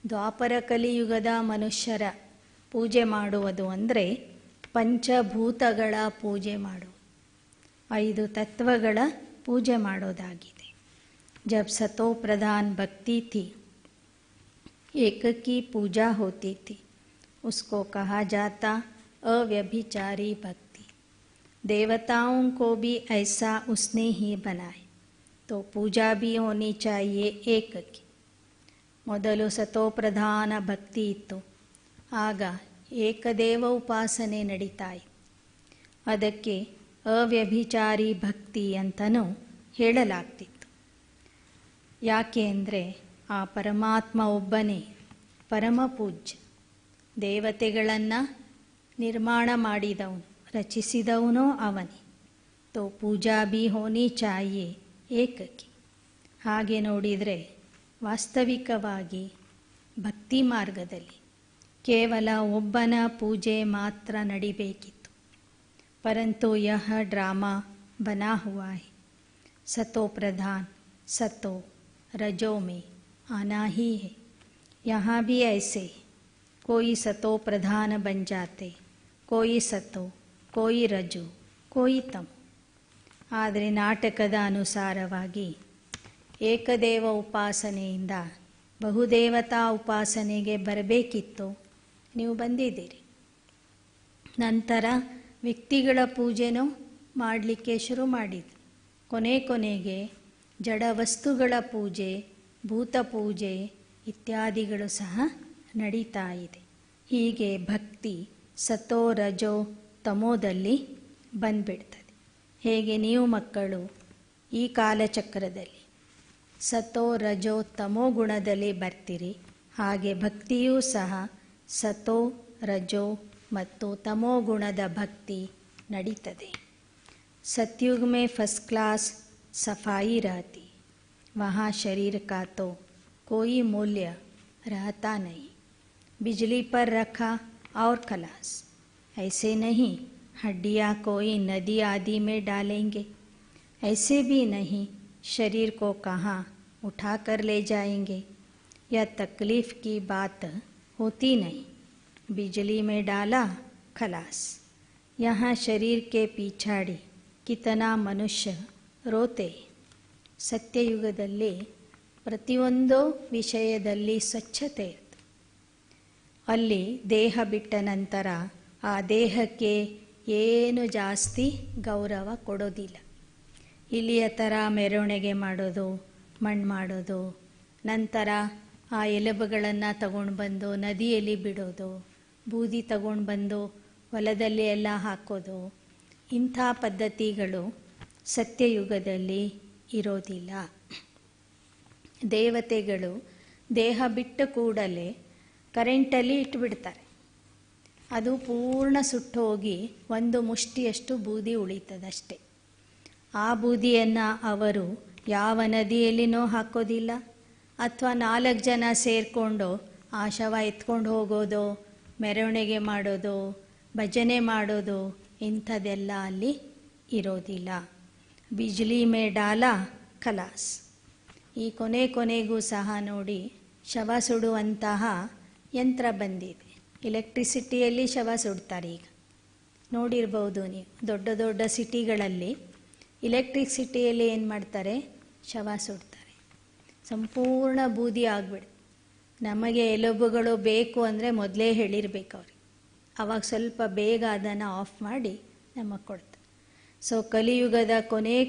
ದ್ವಾಪರ ಕಲಿಯುಗದ ಮನುಷ್ಯರ ಪೂಜೆ ಮಾಡುವುದು ಅಂದರೆ ಪಂಚಭೂತಗಳ ಪೂಜೆ ಮಾಡುವುದು, 5 ತತ್ವಗಳ ಪೂಜೆ ಮಾಡೋದಾಗಿದೆ. ಜಬ್ ಸತೋ ಪ್ರಧಾನ್ ಭಕ್ತಿ ಥಿ, एक की पूजा होती थी, उसको कहा जाता अव्यभिचारी भक्ति. देवताओं को भी ऐसा उसने ही बनाए, तो पूजा भी होनी चाहिए एक की. ಮೊದಲು ಸತೋಪ್ರಧಾನ ಭಕ್ತಿ ಇತ್ತು. ಆಗ ಏಕದೇವ ಉಪಾಸನೆ ನಡೀತಾ ಇತ್ತು. ಅದಕ್ಕೆ ಅವ್ಯಭಿಚಾರಿ ಭಕ್ತಿ ಅಂತಲೂ ಹೇಳಲಾಗ್ತಿತ್ತು. ಯಾಕೆ ಅಂದರೆ ಆ ಪರಮಾತ್ಮ ಒಬ್ಬನೇ ಪರಮ ಪೂಜ್ಯ. ದೇವತೆಗಳನ್ನು ನಿರ್ಮಾಣ ಮಾಡಿದವನು, ರಚಿಸಿದವನೋ ಅವನೇ. ತೋ ಪೂಜಾ ಭಿ ಹೋನಿ ಚಾಹಿಯೇ ಏಕಕ್ಕೆ. ಹಾಗೆ ನೋಡಿದರೆ ವಾಸ್ತವಿಕವಾಗಿ ಭಕ್ತಿ ಮಾರ್ಗದಲ್ಲಿ ಕೇವಲ ಒಬ್ಬನ ಪೂಜೆ ಮಾತ್ರ ನಡಿಬೇಕಿತ್ತು. ಪರಂತು ಯಹ ಡ್ರಾಮಾ ಬನಾ ಹುವಾ ಹೈ. सतो प्रधान सतो रजो में आना ही है. यहाँ भी ऐसे कोई सतो प्रधान बन जाते, कोई सतो, कोई रजो, कोई तमो. ಆದರೆ ನಾಟಕದ ಅನುಸಾರವಾಗಿ ಏಕದೇವ ಉಪಾಸನೆಯಿಂದ ಬಹುದೇವತಾ ಉಪಾಸನೆಗೆ ಬರಬೇಕಿತ್ತು. ನೀವು ಬಂದಿದ್ದೀರಿ. ನಂತರ ವ್ಯಕ್ತಿಗಳ ಪೂಜೆನೂ ಮಾಡಲಿಕ್ಕೆ ಶುರು ಮಾಡಿದ್ರು. ಕೊನೆಗೆ ಜಡ ವಸ್ತುಗಳ ಪೂಜೆ, ಭೂತ ಪೂಜೆ ಇತ್ಯಾದಿಗಳು ಸಹ ನಡೀತಾ ಇದೆ. ಹೀಗೆ ಭಕ್ತಿ ಸತೋ ರಜೋ ತಮೋದಲ್ಲಿ ಬಂದ್ಬಿಡ್ತದೆ. ಹೇಗೆ ನೀವು ಮಕ್ಕಳು ಈ ಕಾಲಚಕ್ರದಲ್ಲಿ ಸತೋ ರಜೋ ತಮೋ ಗುಣದಲ್ಲಿ ಬರ್ತೀರಿ, ಹಾಗೆ ಭಕ್ತಿಯೂ ಸಹ ಸತೋ ರಜೋ ಮತ್ತು ತಮೋ ಗುಣದ ಭಕ್ತಿ ನಡೀತದೆ. सतयुग में फर्स्ट क्लास सफाई रहती, वहाँ शरीर का तो कोई मूल्य रहता नहीं. बिजली पर रखा और खलास. ऐसे नहीं हड्डियाँ कोई नदी आदि में डालेंगे, ऐसे भी नहीं शरीर को कहाँ उठा कर ले जाएंगे. यह तकलीफ़ की बात होती नहीं. बिजली में डाला खलास. यहाँ शरीर के पिछाड़ी ಕಿತನಾ ಮನುಷ್ಯ ರೋತೆ. ಸತ್ಯಯುಗದಲ್ಲಿ ಪ್ರತಿಯೊಂದು ವಿಷಯದಲ್ಲಿ ಸ್ವಚ್ಛತೆ ಇರ್ತದೆ. ಅಲ್ಲಿ ದೇಹ ಬಿಟ್ಟ ನಂತರ ಆ ದೇಹಕ್ಕೆ ಏನು ಜಾಸ್ತಿ ಗೌರವ ಕೊಡೋದಿಲ್ಲ. ಇಲ್ಲಿಯ ಥರ ಮೆರವಣಿಗೆ ಮಾಡೋದು, ಮಣ್ಣು ಮಾಡೋದು, ನಂತರ ಆ ಎಲುಬುಗಳನ್ನು ತಗೊಂಡು ಬಂದು ನದಿಯಲ್ಲಿ ಬಿಡೋದು, ಬೂದಿ ತಗೊಂಡು ಬಂದು ಹೊಲದಲ್ಲಿ ಎಲ್ಲ ಹಾಕೋದು, ಇಂಥ ಪದ್ಧತಿಗಳು ಸತ್ಯಯುಗದಲ್ಲಿ ಇರೋದಿಲ್ಲ. ದೇವತೆಗಳು ದೇಹ ಬಿಟ್ಟ ಕೂಡಲೇ ಕರೆಂಟಲ್ಲಿ ಇಟ್ಟುಬಿಡ್ತಾರೆ. ಅದು ಪೂರ್ಣ ಸುಟ್ಟೋಗಿ ಒಂದು ಮುಷ್ಟಿಯಷ್ಟು ಬೂದಿ ಉಳಿತದಷ್ಟೆ. ಆ ಬೂದಿಯನ್ನು ಅವರು ಯಾವ ನದಿಯಲ್ಲಿನೋ ಹಾಕೋದಿಲ್ಲ, ಅಥವಾ 4 ಜನ ಸೇರಿಕೊಂಡು ಆ ಶವ ಎತ್ಕೊಂಡು ಹೋಗೋದು, ಮೆರವಣಿಗೆ ಮಾಡೋದು, ಭಜನೆ ಮಾಡೋದು ಇಂಥದ್ದೆಲ್ಲ ಅಲ್ಲಿ ಇರೋದಿಲ್ಲ. ಬಿಜ್ಲಿ ಮೇ ಡಾಲಾ ಖಲಾಸ್. ಈ ಕೊನೆಗೂ ಸಹ ನೋಡಿ ಶವ ಸುಡುವಂತಹ ಯಂತ್ರ ಬಂದಿದೆ. ಎಲೆಕ್ಟ್ರಿಸಿಟಿಯಲ್ಲಿ ಶವ ಸುಡ್ತಾರೆ. ಈಗ ನೋಡಿರ್ಬೋದು ನೀವು, ದೊಡ್ಡ ದೊಡ್ಡ ಸಿಟಿಗಳಲ್ಲಿ ಎಲೆಕ್ಟ್ರಿಸಿಟಿಯಲ್ಲಿ ಏನು ಮಾಡ್ತಾರೆ, ಶವ ಸುಡ್ತಾರೆ. ಸಂಪೂರ್ಣ ಬೂದಿ ಆಗಿಬಿಡುತ್ತೆ. ನಮಗೆ ಎಲುಬುಗಳು ಬೇಕು ಅಂದರೆ ಮೊದಲೇ ಹೇಳಿರ್ಬೇಕು ಅವ್ರಿಗೆ. ಆವಾಗ ಸ್ವಲ್ಪ ಬೇಗ ಅದನ್ನು ಆಫ್ ಮಾಡಿ ನಮಗೆ ಕೊಡ್ತಾರೆ. ಸೊ ಕಲಿಯುಗದ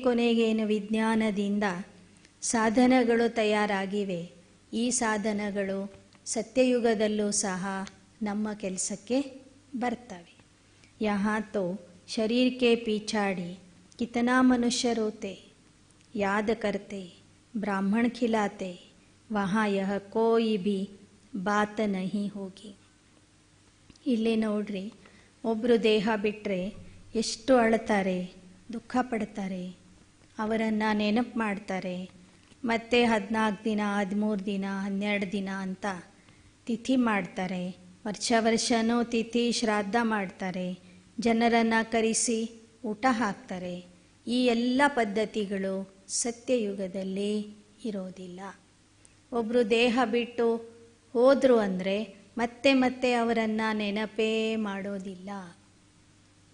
ಕೊನೆಗೇನು ವಿಜ್ಞಾನದಿಂದ ಸಾಧನಗಳು ತಯಾರಾಗಿವೆ, ಈ ಸಾಧನಗಳು ಸತ್ಯಯುಗದಲ್ಲೂ ಸಹ ನಮ್ಮ ಕೆಲಸಕ್ಕೆ ಬರ್ತವೆ. ಯಹಾ ತೋ ಶರೀರ್ ಕೆ ಪಿಛಾಡಿ ಕಿತನಾ ಮನುಷ್ಯ ರೋತೆ, ಯಾದ್ ಕರ್ತೆ ಬ್ರಾಹ್ಮಣ ಖಿಲಾತೆ, ವಹಾ ಯಹ ಕೋಯಿ ಭಿ ಬಾತ್ ನಹಿ ಹೋಗಿ. ಇಲ್ಲಿ ನೋಡ್ರಿ, ಒಬ್ಬರು ದೇಹ ಬಿಟ್ಟರೆ ಎಷ್ಟು ಅಳ್ತಾರೆ, ದುಃಖ ಪಡ್ತಾರೆ, ಅವರನ್ನು ನೆನಪು ಮಾಡ್ತಾರೆ. ಮತ್ತು 14 ದಿನ, 13 ದಿನ, 12 ದಿನ ಅಂತ ತಿಥಿ ಮಾಡ್ತಾರೆ. ವರ್ಷನೂ ತಿಥಿ ಶ್ರಾದ್ದ ಮಾಡ್ತಾರೆ. ಜನರನ್ನು ಕರೆಸಿ ಊಟ ಹಾಕ್ತಾರೆ. ಈ ಎಲ್ಲ ಪದ್ಧತಿಗಳು ಸತ್ಯಯುಗದಲ್ಲಿ ಇರೋದಿಲ್ಲ. ಒಬ್ಬರು ದೇಹ ಬಿಟ್ಟು ಹೋದರು ಅಂದರೆ ಮತ್ತೆ ಅವರನ್ನು ನೆನಪೇ ಮಾಡೋದಿಲ್ಲ.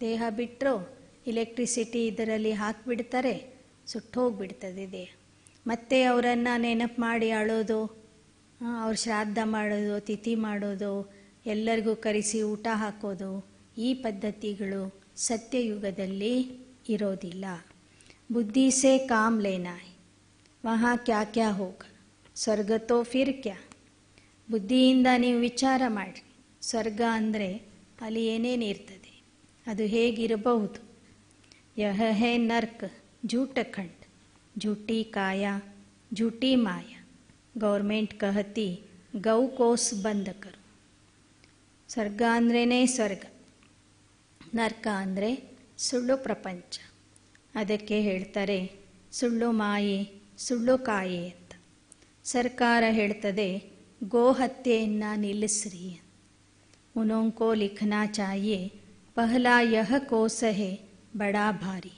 ದೇಹ ಬಿಟ್ಟರು ಎಲೆಕ್ಟ್ರಿಸಿಟಿ ಇದರಲ್ಲಿ ಹಾಕಿಬಿಡ್ತಾರೆ, ಸುಟ್ಟೋಗ್ಬಿಡ್ತದೆ ದೇಹ. ಮತ್ತೆ ಅವರನ್ನು ನೆನಪು ಮಾಡಿ ಅಳೋದು, ಅವ್ರ ಶ್ರಾದ್ದ ಮಾಡೋದು, ತಿಥಿ ಮಾಡೋದು, ಎಲ್ಲರಿಗೂ ಕರೆಸಿ ಊಟ ಹಾಕೋದು, ಈ ಪದ್ಧತಿಗಳು ಸತ್ಯಯುಗದಲ್ಲಿ ಇರೋದಿಲ್ಲ. ಬುದ್ಧಿ ಸೇ ಕಾಮ್ ಲೇನಾ ಹೈ, ವಹಾ ಕ್ಯಾ ಕ್ಯಾ ಹೋಗ, ಸ್ವರ್ಗ ತೋ ಫಿರ್ ಕ್ಯಾ, ಬುದ್ಧಿಯಿಂದ ನೀವು ವಿಚಾರ ಮಾಡಿ. ಸ್ವರ್ಗ ಅಂದರೆ ಅಲ್ಲಿ ಏನೇನಿರ್ತದೆ, ಅದು ಹೇಗಿರಬಹುದು. ಯಹ ಹೇ ನರ್ಕ झूठ खंड, झूठी काया झूठी माया, ಗೌರ್ಮೆಂಟ್ ಕಹತಿ ಗೌ ಕೋಸ್ ಬಂದ್ ಕರು. ಸ್ವರ್ಗ ಅಂದ್ರೇ ಸ್ವರ್ಗ, ನರ್ಕ ಅಂದರೆ ಸುಳ್ಳು ಪ್ರಪಂಚ. ಅದಕ್ಕೆ ಹೇಳ್ತಾರೆ ಸುಳ್ಳು ಮಾಯೆ, ಸುಳ್ಳು ಕಾಯೆ ಅಂತ. ಸರ್ಕಾರ ಹೇಳ್ತದೆ ಗೋ ಹತ್ಯೆಯನ್ನು ನಿಲ್ಲಿಸ್ರಿ. ಉನೋಂಕೋ ಲಿಖನಾ ಚಾಹಿಯೆ ಪಹಲಾ ಯಹ ಕೋಸ ಹೇ ಬಡಾ ಭಾರಿ,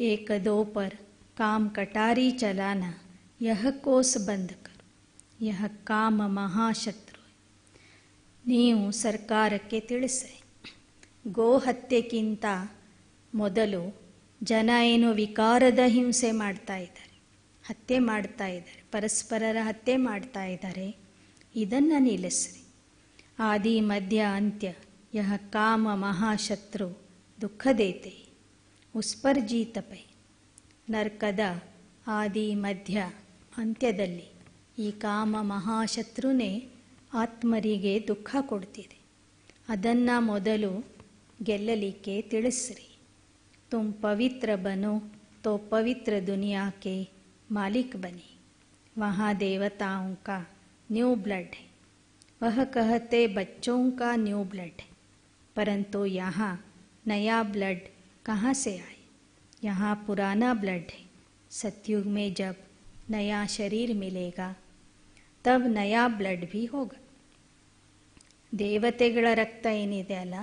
ಏಕ ದೋ ಪರ್ ಕಾಮ್ ಕಟಾರಿ ಚಲಾನ ಯಹ ಕೋಸ್ ಬಂದ್ ಕರು, ಯಹ ಕಾಮ ಮಹಾಶತ್ರು. ನೀವು ಸರ್ಕಾರಕ್ಕೆ ತಿಳಿಸ್ರಿ, ಗೋ ಹತ್ಯೆಗಿಂತ ಮೊದಲು ಜನ ಏನು ವಿಕಾರದ ಹಿಂಸೆ ಮಾಡ್ತಾ ಇದ್ದಾರೆ, ಹತ್ಯೆ ಮಾಡ್ತಾ ಇದ್ದಾರೆ, ಪರಸ್ಪರರ ಹತ್ಯೆ ಮಾಡ್ತಾ ಇದ್ದಾರೆ. ಇದನ್ನು ನಿಲ್ಲಿಸ್ರಿ. ಆದಿ ಮಧ್ಯ ಅಂತ್ಯ ಯಹ ಕಾಮ ಮಹಾಶತ್ರು ದುಃಖ ದೇತೆ, ಉಸ್ ಪರ್ ಜೀತ ಪೈ. ನರ್ಕದ ಆದಿ ಮಧ್ಯ ಅಂತ್ಯದಲ್ಲಿ ಈ ಕಾಮ ಮಹಾಶತ್ರುನೇ ಆತ್ಮರಿಗೆ ದುಃಖ ಕೊಡ್ತಿದೆ. ಅದನ್ನು ಮೊದಲು ಗೆಲ್ಲಲಿಕ್ಕೆ ತಿಳಿಸ್ರಿ. ತುಮ್ ಪವಿತ್ರ ಬನೋ ತೋ ಪವಿತ್ರ ದುನಿಯಾ ಕೆ ಮಾಲಿಕ್ ಬನಿ, ವहाँ देवताओं का न्यू ब्लड है, वह कहते बच्चों का न्यू ब्लड है, परंतु यहाँ नया ब्लड कहाँ से आए, यहाँ पुराना ब्लड है. सतयुग में जब नया शरीर मिलेगा तब नया ब्लड भी होगा. ದೇವತೆಗಳ ರಕ್ತ ಏನಿದೆ ಅಲ್ಲ,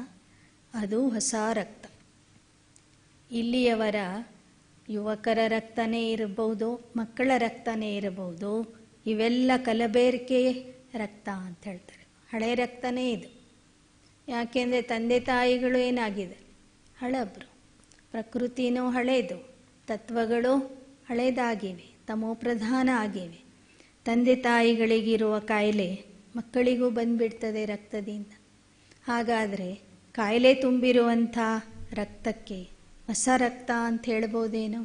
ಅದು ಹೊಸ ರಕ್ತ. ಇಲ್ಲಿಯವರ ಯುವಕರ ರಕ್ತನೇ ಇರಬಹುದು, ಮಕ್ಕಳ ರಕ್ತನೇ ಇರಬಹುದು. ಇವೆಲ್ಲ ಕಲಬೇರಿಕೆ ರಕ್ತ ಅಂತ ಹೇಳ್ತಾರೆ. ಹಳೆ ರಕ್ತನೇ ಇದು. ಯಾಕೆಂದರೆ ತಂದೆ ತಾಯಿಗಳು ಏನಾಗಿದೆ, ಹಳಬ್ರು. ಪ್ರಕೃತಿನೂ ಹಳೇದು, ತತ್ವಗಳು ಹಳೇದಾಗಿವೆ, ತಮೋಪ್ರಧಾನ ಆಗಿವೆ. ತಂದೆ ತಾಯಿಗಳಿಗಿರುವ ಕಾಯಿಲೆ ಮಕ್ಕಳಿಗೂ ಬಂದುಬಿಡ್ತದೆ ರಕ್ತದಿಂದ. ಹಾಗಾದರೆ ಕಾಯಿಲೆ ತುಂಬಿರುವಂಥ ರಕ್ತಕ್ಕೆ ಹೊಸ ರಕ್ತ ಅಂತ ಹೇಳ್ಬೋದೇನೋ?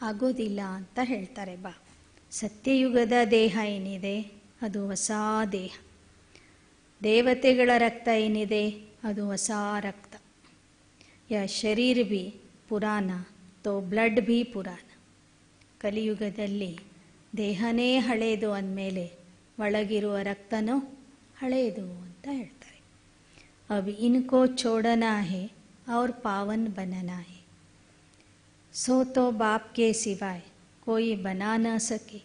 ಆಗೋದಿಲ್ಲ ಅಂತ ಹೇಳ್ತಾರೆ ಬಾ. ಸತ್ಯಯುಗದ ದೇಹ ಏನಿದೆ ಅದು ಹೊಸ ದೇಹ. ದೇವತೆಗಳ ರಕ್ತ ಏನಿದೆ ಅದು ಹೊಸ ರಕ್ತ. ಯಾ ಶರೀರ ಭಿ ಪುರಾಣ ತೋ ಬ್ಲಡ್ ಭಿ ಪುರಾಣ. ಕಲಿಯುಗದಲ್ಲಿ ದೇಹನೇ ಹಳೇದು ಅಂದಮೇಲೆ ಒಳಗಿರುವ ರಕ್ತನೂ ಹಳೇದು ಅಂತ ಹೇಳ್ತಾರೆ. ಅಬ್ ಇನ್ಕೋ ಛೋಡನಾ ಹೇ और पावन बनना है, सो तो बाप के सिवाय कोई बना न सके,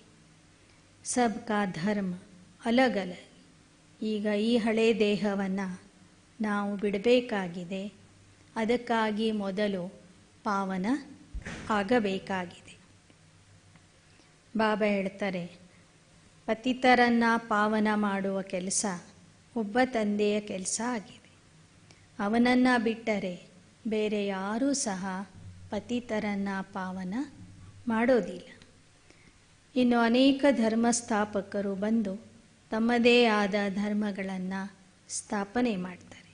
सबका ಧರ್ಮ ಅಲಗ್ ಅಲಗ್. ಈಗ ಈ ಹಳೆ ದೇಹವನ್ನು ನಾವು ಬಿಡಬೇಕಾಗಿದೆ. ಅದಕ್ಕಾಗಿ ಮೊದಲು ಪಾವನ ಆಗಬೇಕಾಗಿದೆ. ಬಾಬಾ ಹೇಳ್ತಾರೆ, ಪತಿತರನ್ನು ಪಾವನ ಮಾಡುವ ಕೆಲಸ ಒಬ್ಬ ತಂದೆಯ ಕೆಲಸ ಆಗಿದೆ. ಅವನನ್ನು ಬಿಟ್ಟರೆ ಬೇರೆ ಯಾರೂ ಸಹ ಪತಿತರನ್ನು ಪಾವನ ಮಾಡೋದಿಲ್ಲ. ಇನ್ನು ಅನೇಕ ಧರ್ಮಸ್ಥಾಪಕರು ಬಂದು ತಮ್ಮದೇ ಆದ ಧರ್ಮಗಳನ್ನು ಸ್ಥಾಪನೆ ಮಾಡ್ತಾರೆ.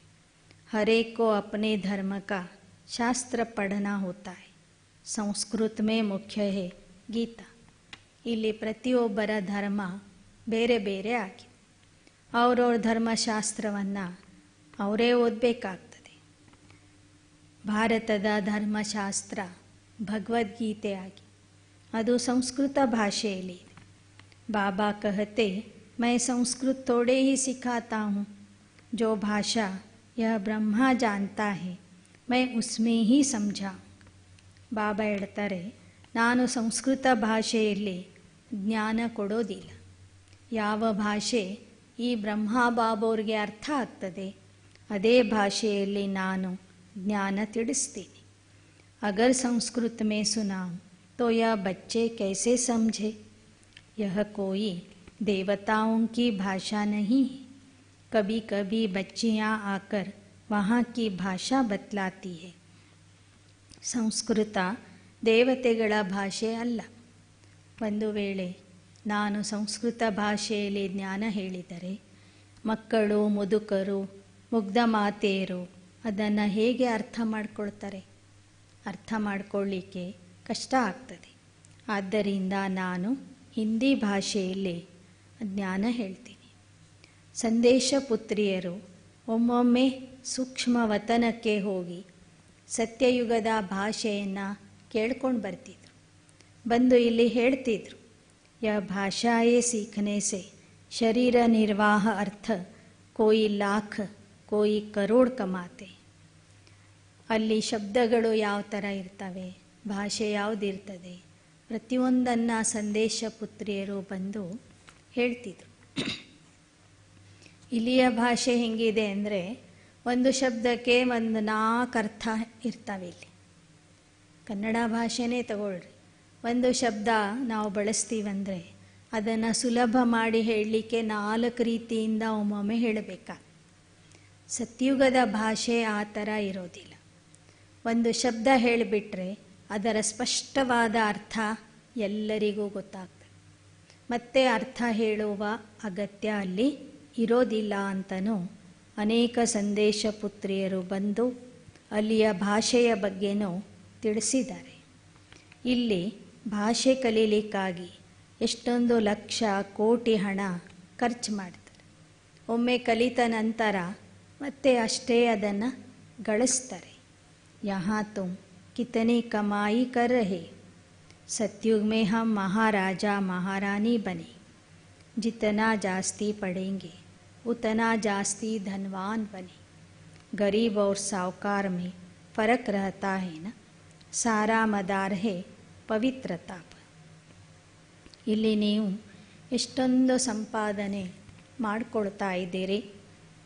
ಹರೇಕೋ ಅಪನೆ ಧರ್ಮ ಕಾ ಶಾಸ್ತ್ರ ಪಠನ ಹೋತಾ ಹೈ, ಸಂಸ್ಕೃತ ಮೇ ಮುಖ್ಯ ಹೇ ಗೀತಾ. ಇಲ್ಲಿ ಪ್ರತಿಯೊಬ್ಬರ ಧರ್ಮ ಬೇರೆ ಬೇರೆ ಆಗಿದೆ. ಅವರವ್ರ ಧರ್ಮಶಾಸ್ತ್ರವನ್ನು ಅವರೇ ಓದಬೇಕಾಗ್ತದೆ. ಭಾರತದ ಧರ್ಮಶಾಸ್ತ್ರ ಭಗವದ್ಗೀತೆ ಆಗಿ ಅದು ಸಂಸ್ಕೃತ ಭಾಷೆಯಲ್ಲಿ ಇದೆ. ಬಾಬಾ ಕಹತೆ ಮೈ ಸಂಸ್ಕೃತ ಥೋಡೆ ಹಿ ಸಿಖಾತಾ ಹೂँ, ಜೋ ಭಾಷಾ ಯಹ ಬ್ರಹ್ಮ ಜಾನ್ತಾ ಹೈ ಮೈ ಉಸ್ಮೇ ಹಿ ಸಮझाऊँ. ಬಾಬಾ ಹೇಳ್ತಾರೆ, ನಾನು ಸಂಸ್ಕೃತ ಭಾಷೆಯಲ್ಲಿ ಜ್ಞಾನ ಕೊಡೋದಿಲ್ಲ. ಯಾವ ಭಾಷೆ ಈ ಬ್ರಹ್ಮ ಬಾಬೋರಿಗೆ ಅರ್ಥ ಆಗ್ತದೆ ಅದೇ ಭಾಷೆಯಲ್ಲಿ ನಾನು ज्ञान ತಿಳಿಸ್ತೀನಿ. अगर संस्कृत में सुनाऊं तो यह बच्चे कैसे समझे, यह कोई देवताओं की भाषा नहीं है. कभी कभी बच्चियां आकर वहाँ की भाषा बतलाती है. ಸಂಸ್ಕೃತ ದೇವತೆಗಳ ಭಾಷೆ ಅಲ್ಲ. ಒಂದು ವೇಳೆ ನಾನು ಸಂಸ್ಕೃತ ಭಾಷೆಯಲ್ಲಿ ಜ್ಞಾನ ಹೇಳಿದರೆ ಮಕ್ಕಳು, ಮುದುಕರು, ಮುಗ್ಧ ಮಾತೆಯರು ಅದನ್ನು ಹೇಗೆ ಅರ್ಥ ಮಾಡಿಕೊಳ್ತಾರೆ? ಅರ್ಥ ಮಾಡಿಕೊಳ್ಳಿಕ್ಕೆ ಕಷ್ಟ ಆಗ್ತದೆ. ಆದ್ದರಿಂದ ನಾನು ಹಿಂದಿ ಭಾಷೆಯಲ್ಲಿ ಜ್ಞಾನ ಹೇಳ್ತೀನಿ. ಸಂದೇಶ ಪುತ್ರಿಯರು ಒಮ್ಮೊಮ್ಮೆ ಸೂಕ್ಷ್ಮ ವತನಕ್ಕೆ ಹೋಗಿ ಸತ್ಯಯುಗದ ಭಾಷೆಯನ್ನು ಕೇಳ್ಕೊಂಡು ಬರ್ತಿದ್ರು. ಬಂದು ಇಲ್ಲಿ ಹೇಳ್ತಿದ್ರು, ಯ ಭಾಷಾಯೇ ಸೀಖನೆ ಸೆ ಶರೀರ ನಿರ್ವಾಹ ಅರ್ಥ ಕೋಯಿ ಲಾಖ್ ಕೋಯಿ ಕರೋಡ್ ಕಮಾತೆ. ಅಲ್ಲಿ ಶಬ್ದಗಳು ಯಾವ ಥರ ಇರ್ತವೆ, ಭಾಷೆ ಯಾವುದಿರ್ತದೆ, ಪ್ರತಿಯೊಂದನ್ನು ಸಂದೇಶ ಪುತ್ರಿಯರು ಬಂದು ಹೇಳ್ತಿದ್ರು. ಇಲ್ಲಿಯ ಭಾಷೆ ಹೆಂಗಿದೆ ಅಂದರೆ, ಒಂದು ಶಬ್ದಕ್ಕೆ ಒಂದು 4 ಅರ್ಥ ಇರ್ತವೆ. ಇಲ್ಲಿ ಕನ್ನಡ ಭಾಷೆನೇ ತಗೊಳ್ರಿ, ಒಂದು ಶಬ್ದ ನಾವು ಬಳಸ್ತೀವಂದರೆ ಅದನ್ನು ಸುಲಭ ಮಾಡಿ ಹೇಳಲಿಕ್ಕೆ 4 ರೀತಿಯಿಂದ ಒಮ್ಮೊಮ್ಮೆ ಹೇಳಬೇಕಾಗ್ತದೆ. ಸತ್ಯುಗದ ಭಾಷೆ ಆ ಥರ ಇರೋದಿಲ್ಲ. ಒಂದು ಶಬ್ದ ಹೇಳಿಬಿಟ್ರೆ ಅದರ ಸ್ಪಷ್ಟವಾದ ಅರ್ಥ ಎಲ್ಲರಿಗೂ ಗೊತ್ತಾಗ್ತದೆ. ಮತ್ತೆ ಅರ್ಥ ಹೇಳುವ ಅಗತ್ಯ ಅಲ್ಲಿ ಇರೋದಿಲ್ಲ ಅಂತಲೂ ಅನೇಕ ಸಂದೇಶ ಪುತ್ರಿಯರು ಬಂದು ಅಲ್ಲಿಯ ಭಾಷೆಯ ಬಗ್ಗೆನೂ ತಿಳಿಸಿದ್ದಾರೆ. ಇಲ್ಲಿ ಭಾಷೆ ಕಲೀಲಿಕ್ಕಾಗಿ ಎಷ್ಟೊಂದು ಲಕ್ಷ ಕೋಟಿ ಹಣ ಖರ್ಚು ಮಾಡ್ತಾರೆ. ಒಮ್ಮೆ ಕಲಿತ ನಂತರ ಮತ್ತೆ ಅಷ್ಟೇ ಅದನ್ನು ಗಳಿಸ್ತಾರೆ. ಯಹಾ ತುಮ್ ಕಿತನಿ ಕಮಾಯಿ ಕರ್ ರಹೆ, सतयुग में हम महाराजा महारानी बने, जितना जास्ती पढ़ेंगे उतना जास्ती धनवान बने, गरीब और साहूकार में फ़र्क रहता है ना, सारा मदार है पवित्रता पर. ಇಲ್ಲಿ ನೀವು ಎಷ್ಟೊಂದು ಸಂಪಾದನೆ ಮಾಡಿಕೊಳ್ತಾ ಇದ್ದೀರಿ.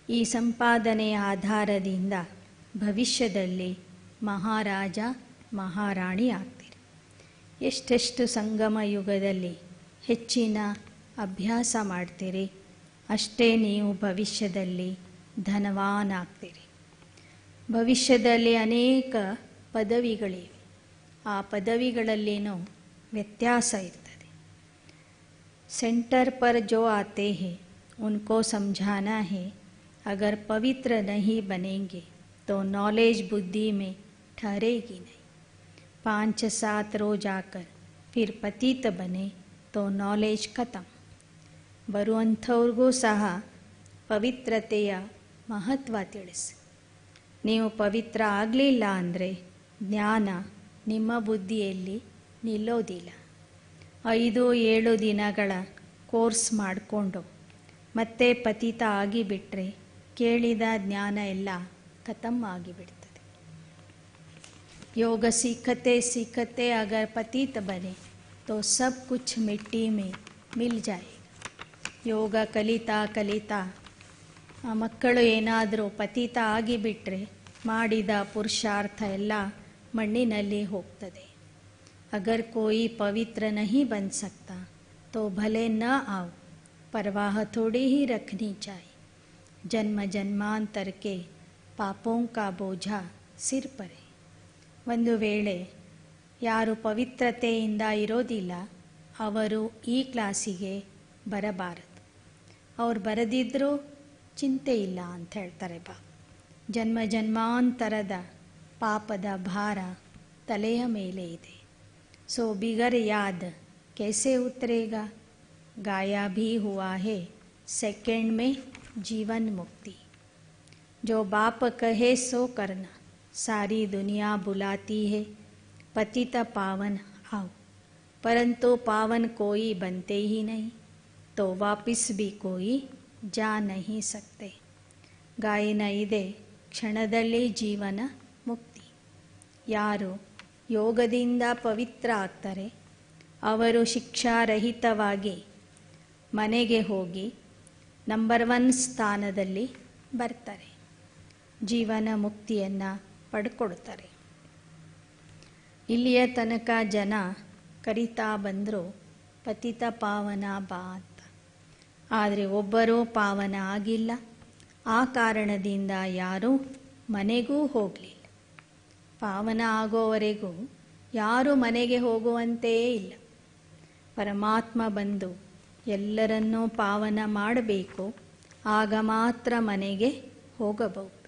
ಈ ಸಂಪಾದನೆಯ ಆಧಾರದಿಂದ ಭವಿಷ್ಯದಲ್ಲಿ ಮಹಾರಾಜ ಮಹಾರಾಣಿ ಆಗ್ತೀರಿ. ಎಷ್ಟೆಷ್ಟು ಸಂಗಮ ಯುಗದಲ್ಲಿ ಹೆಚ್ಚಿನ ಅಭ್ಯಾಸ ಮಾಡ್ತೀರಿ, ಅಷ್ಟೇ ನೀವು ಭವಿಷ್ಯದಲ್ಲಿ ಧನವಾನ್ ಆಗ್ತೀರಿ. ಭವಿಷ್ಯದಲ್ಲಿ ಅನೇಕ ಪದವಿಗಳಿವೆ. ಆ ಪದವಿಗಳಲ್ಲಿನೂ ವ್ಯತ್ಯಾಸ ಇರ್ತದೆ. सेंटर पर जो आते हैं उनको समझाना है, अगर पवित्र नहीं बनेंगे तो नॉलेज बुद्धि में ठहरेगी नहीं. 5-7 रोज आकर फिर पतित बने तो नॉलेज खत्म. ಬರುವಂಥವ್ರಿಗೂ ಸಹ ಪವಿತ್ರತೆಯ ಮಹತ್ವ ತಿಳಿಸಿ. ನೀವು ಪವಿತ್ರ ಆಗಲಿಲ್ಲ ಅಂದರೆ ಜ್ಞಾನ ನಿಮ್ಮ ಬುದ್ಧಿಯಲ್ಲಿ ನಿಲ್ಲೋದಿಲ್ಲ. 5-7 ದಿನಗಳ ಕೋರ್ಸ್ ಮಾಡಿಕೊಂಡು ಮತ್ತೆ ಪತಿತ ಆಗಿಬಿಟ್ರೆ ಕೇಳಿದ ಜ್ಞಾನ ಎಲ್ಲ ಖತಮ್ ಆಗಿಬಿಡ್ತದೆ. ಯೋಗ सीखते सीखते अगर पतित बने तो सब कुछ मिट्टी में मिल जाएगा. ಯೋಗ ಕಲಿತಾ ಕಲಿತಾ ಆ ಮಕ್ಕಳು ಏನಾದರೂ ಪತಿತ ಆಗಿಬಿಟ್ರೆ ಮಾಡಿದ ಪುರುಷಾರ್ಥ ಎಲ್ಲ ಮಣ್ಣಿನಲ್ಲಿ ಹೋಗ್ತದೆ. अगर कोई पवित्र नहीं बन सकता तो भले न आओ, परवाह थोड़ी ही रखनी चाहिए. जन्म जन्मांतर के पापों का बोझा सिर पर है. ಒಂದು ವೇಳೆ ಯಾರು ಪವಿತ್ರತೆಯಿಂದ ಇರೋದಿಲ್ಲ ಅವರು ಈ ಕ್ಲಾಸಿಗೆ ಬರಬಾರದು. ಅವ್ರು ಬರದಿದ್ದರೂ ಚಿಂತೆ ಇಲ್ಲ ಅಂತ ಹೇಳ್ತಾರೆ ಬಾ. ಜನ್ಮ ಜನ್ಮಾಂತರದ ಪಾಪದ ಭಾರ ತಲೆಯ ಮೇಲೆ ಇದೆ. सो बिगर याद कैसे उतरेगा, गाया भी हुआ है सेकंड में जीवन मुक्ति. जो बाप कहे सो करना, सारी दुनिया बुलाती है पतित पावन आओ, परंतु पावन कोई बनते ही नहीं तो वापिस भी कोई जा नहीं सकते. ಗಾಯನ ಇದೆ ಕ್ಷಣದಲ್ಲಿ ಜೀವನ ಮುಕ್ತಿ. ಯಾರು ಯೋಗದಿಂದ ಪವಿತ್ರ ಆಗ್ತಾರೆ ಅವರು ಶಿಕ್ಷಾರಹಿತವಾಗಿ ಮನೆಗೆ ಹೋಗಿ ನಂಬರ್ 1 ಸ್ಥಾನದಲ್ಲಿ ಬರ್ತಾರೆ. ಜೀವನ ಮುಕ್ತಿಯನ್ನು ಪಡ್ಕೊಳ್ತಾರೆ. ಇಲ್ಲಿಯ ತನಕ ಜನ ಕರಿತಾ ಬಂದರು ಪತಿತ ಪಾವನ ಬಾ ಅಂತ. ಆದರೆ ಒಬ್ಬರೂ ಪಾವನ ಆಗಿಲ್ಲ. ಆ ಕಾರಣದಿಂದ ಯಾರೂ ಮನೆಗೂ ಹೋಗಲಿಲ್ಲ. ಪಾವನ ಆಗೋವರೆಗೂ ಯಾರೂ ಮನೆಗೆ ಹೋಗುವಂತೆಯೇ ಇಲ್ಲ. ಪರಮಾತ್ಮ ಬಂದು ಎಲ್ಲರನ್ನೂ ಪಾವನ ಮಾಡಬೇಕು, ಆಗ ಮಾತ್ರ ಮನೆಗೆ ಹೋಗಬಹುದು.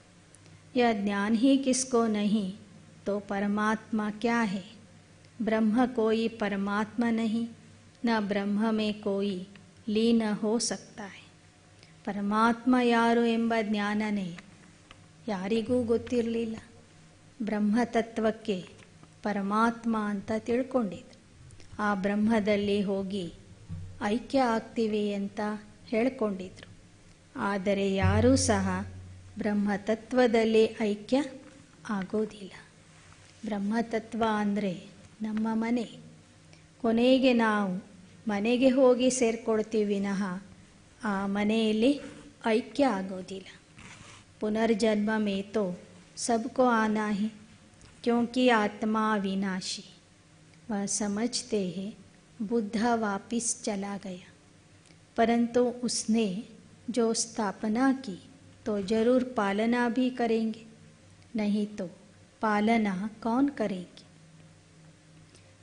यह ज्ञान ही किसको नहीं तो परमात्मा क्या है. ब्रह्म कोई परमात्मा नहीं, न ब्रह्म में कोई लीन हो सकता है. ಪರಮಾತ್ಮ ಯಾರು ಎಂಬ ಜ್ಞಾನನೇ ಯಾರಿಗೂ ಗೊತ್ತಿರಲಿಲ್ಲ. ಬ್ರಹ್ಮತತ್ವಕ್ಕೆ ಪರಮಾತ್ಮ ಅಂತ ತಿಳ್ಕೊಂಡಿದ್ರು. ಆ ಬ್ರಹ್ಮದಲ್ಲಿ ಹೋಗಿ ಐಕ್ಯ ಆಗ್ತೀವಿ ಅಂತ ಹೇಳ್ಕೊಂಡಿದ್ರು. ಆದರೆ ಯಾರೂ ಸಹ ಬ್ರಹ್ಮತತ್ವದಲ್ಲಿ ಐಕ್ಯ ಆಗೋದಿಲ್ಲ. ಬ್ರಹ್ಮತತ್ವ ಅಂದರೆ ನಮ್ಮ ಮನೆ. ಕೊನೆಗೆ ನಾವು ಮನೆಗೆ ಹೋಗಿ ಸೇರ್ಕೊಳ್ತೀವಿ ವಿನಃ ಆ ಮನೆಯಲ್ಲಿ ಐಕ್ಯ ಆಗೋದಿಲ್ಲ. पुनर्जन्म में तो सबको आना है, क्योंकि आत्मा अविनाशी। वह समझते हैं बुद्ध वापिस चला गया, परंतु उसने जो स्थापना की तो जरूर पालना भी करेंगे, नहीं तो पालना कौन करेंगे।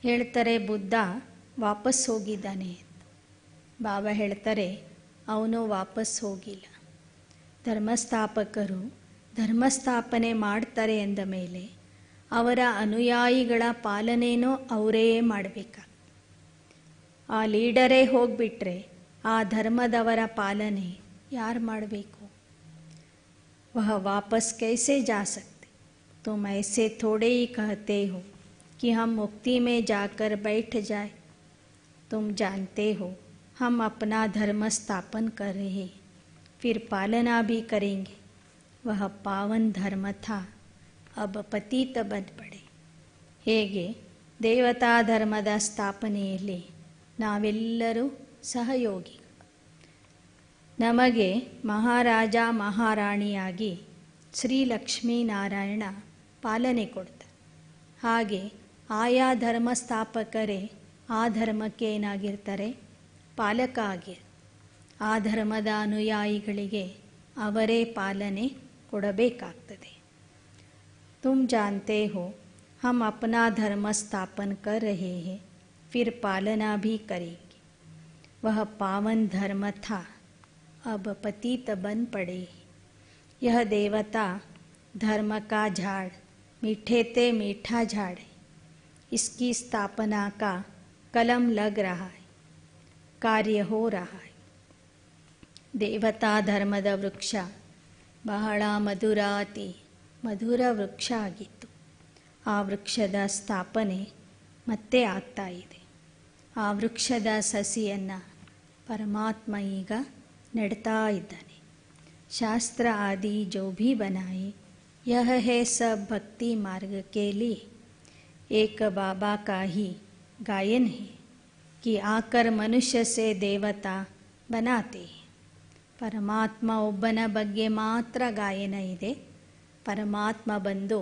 ಹೇಳ್ತಾರೆ ಬುದ್ಧ ವಾಪಸ್ ಹೋಗಿದ್ದಾನೆ. ಬಾಬಾ ಹೇಳ್ತಾರೆ ಅವನು ವಾಪಸ್ ಹೋಗಿಲ್ಲ. ಧರ್ಮಸ್ಥಾಪಕರು ಧರ್ಮಸ್ಥಾಪನೆ ಮಾಡ್ತಾರೆ ಎಂದ ಮೇಲೆ ಅವರ ಅನುಯಾಯಿಗಳ ಪಾಲನೆಯೂ ಅವರೇ ಮಾಡಬೇಕಾಗ್ತದೆ. ಆ ಲೀಡರೇ ಹೋಗಿಬಿಟ್ರೆ ಆ ಧರ್ಮದವರ ಪಾಲನೆ ಯಾರು ಮಾಡಬೇಕು? ವಹ ವಾಪಸ್ ಕೈಸೆ ಜಾ ಸಕ್ತೆ? ತುಮ್ ಐಸೆ ಥೋಡೆ ಹಿ ಕಹತೆ ಹೋ कि हम मुक्ति में जाकर बैठ जाए। तुम जानते हो हम अपना धर्म स्थापन कर रहे, फिर पालना भी करेंगे। वह पावन धर्म था, अब पतित बन पड़े। ಹೇಗೆ ದೇವತಾ ಧರ್ಮದ ಸ್ಥಾಪನೆಯಲ್ಲಿ ನಾವೆಲ್ಲರೂ ಸಹಯೋಗಿ. ನಮಗೆ ಮಹಾರಾಜ ಮಹಾರಾಣಿಯಾಗಿ ಶ್ರೀ ಲಕ್ಷ್ಮೀನಾರಾಯಣ ಪಾಲನೆ ಕೊಡ್ತಾರೆ. ಹಾಗೆ ಆಯಾ ಧರ್ಮ ಸ್ಥಾಪಕರೇ ಆ ಧರ್ಮಕ್ಕೆ ಏನಾಗಿರ್ತಾರೆ? ಪಾಲಕ ಆಗಿರ್ತಾರೆ. ಆ ಧರ್ಮದ ಅನುಯಾಯಿಗಳಿಗೆ ಅವರೇ ಪಾಲನೆ ಕೊಡಬೇಕಾಗ್ತದೆ. ತುಮ್ ಜಾನ್ತೆ ಹೋ हम अपना धर्म स्थापन कर रहे हैं, फिर पालना भी करेंगे। वह पावन धर्म था, अब पतित बन पड़े। यह देवता धर्म का झाड़ मीठे ते मीठा झाड़ है। इसकी स्थापना का कलम लग रहा है, कार्य हो रहा है। ದೇವತಾ ಧರ್ಮದ ವೃಕ್ಷ ಬಹಳ ಮಧುರಾತಿ ಮಧುರ ವೃಕ್ಷ ಆಗಿತ್ತು. ಆ ವೃಕ್ಷದ ಸ್ಥಾಪನೆ ಮತ್ತೆ ಆಗ್ತಾ ಇದೆ. ಆ ವೃಕ್ಷದ ಸಸಿಯನ್ನು ಪರಮಾತ್ಮ ಈಗ ನೆಡ್ತಾ ಇದ್ದಾನೆ. ಶಾಸ್ತ್ರ ಆದಿ ಜೋ ಭಿ ಬನಾಯೆ ಯಹ ಹೈ ಸಬ್ ಭಕ್ತಿ ಮಾರ್ಗ ಕೆ ಲಿಯೆ. ಏಕ ಬಾಬಾ ಕಾ ಹಿ ಗಾಯನ್ ಹೈ कि आकर मनुष्य से देवता बनाते हैं. ಪರಮಾತ್ಮ ಒಬ್ಬನ ಬಗ್ಗೆ ಮಾತ್ರ ಗಾಯನ ಇದೆ. ಪರಮಾತ್ಮ ಬಂದು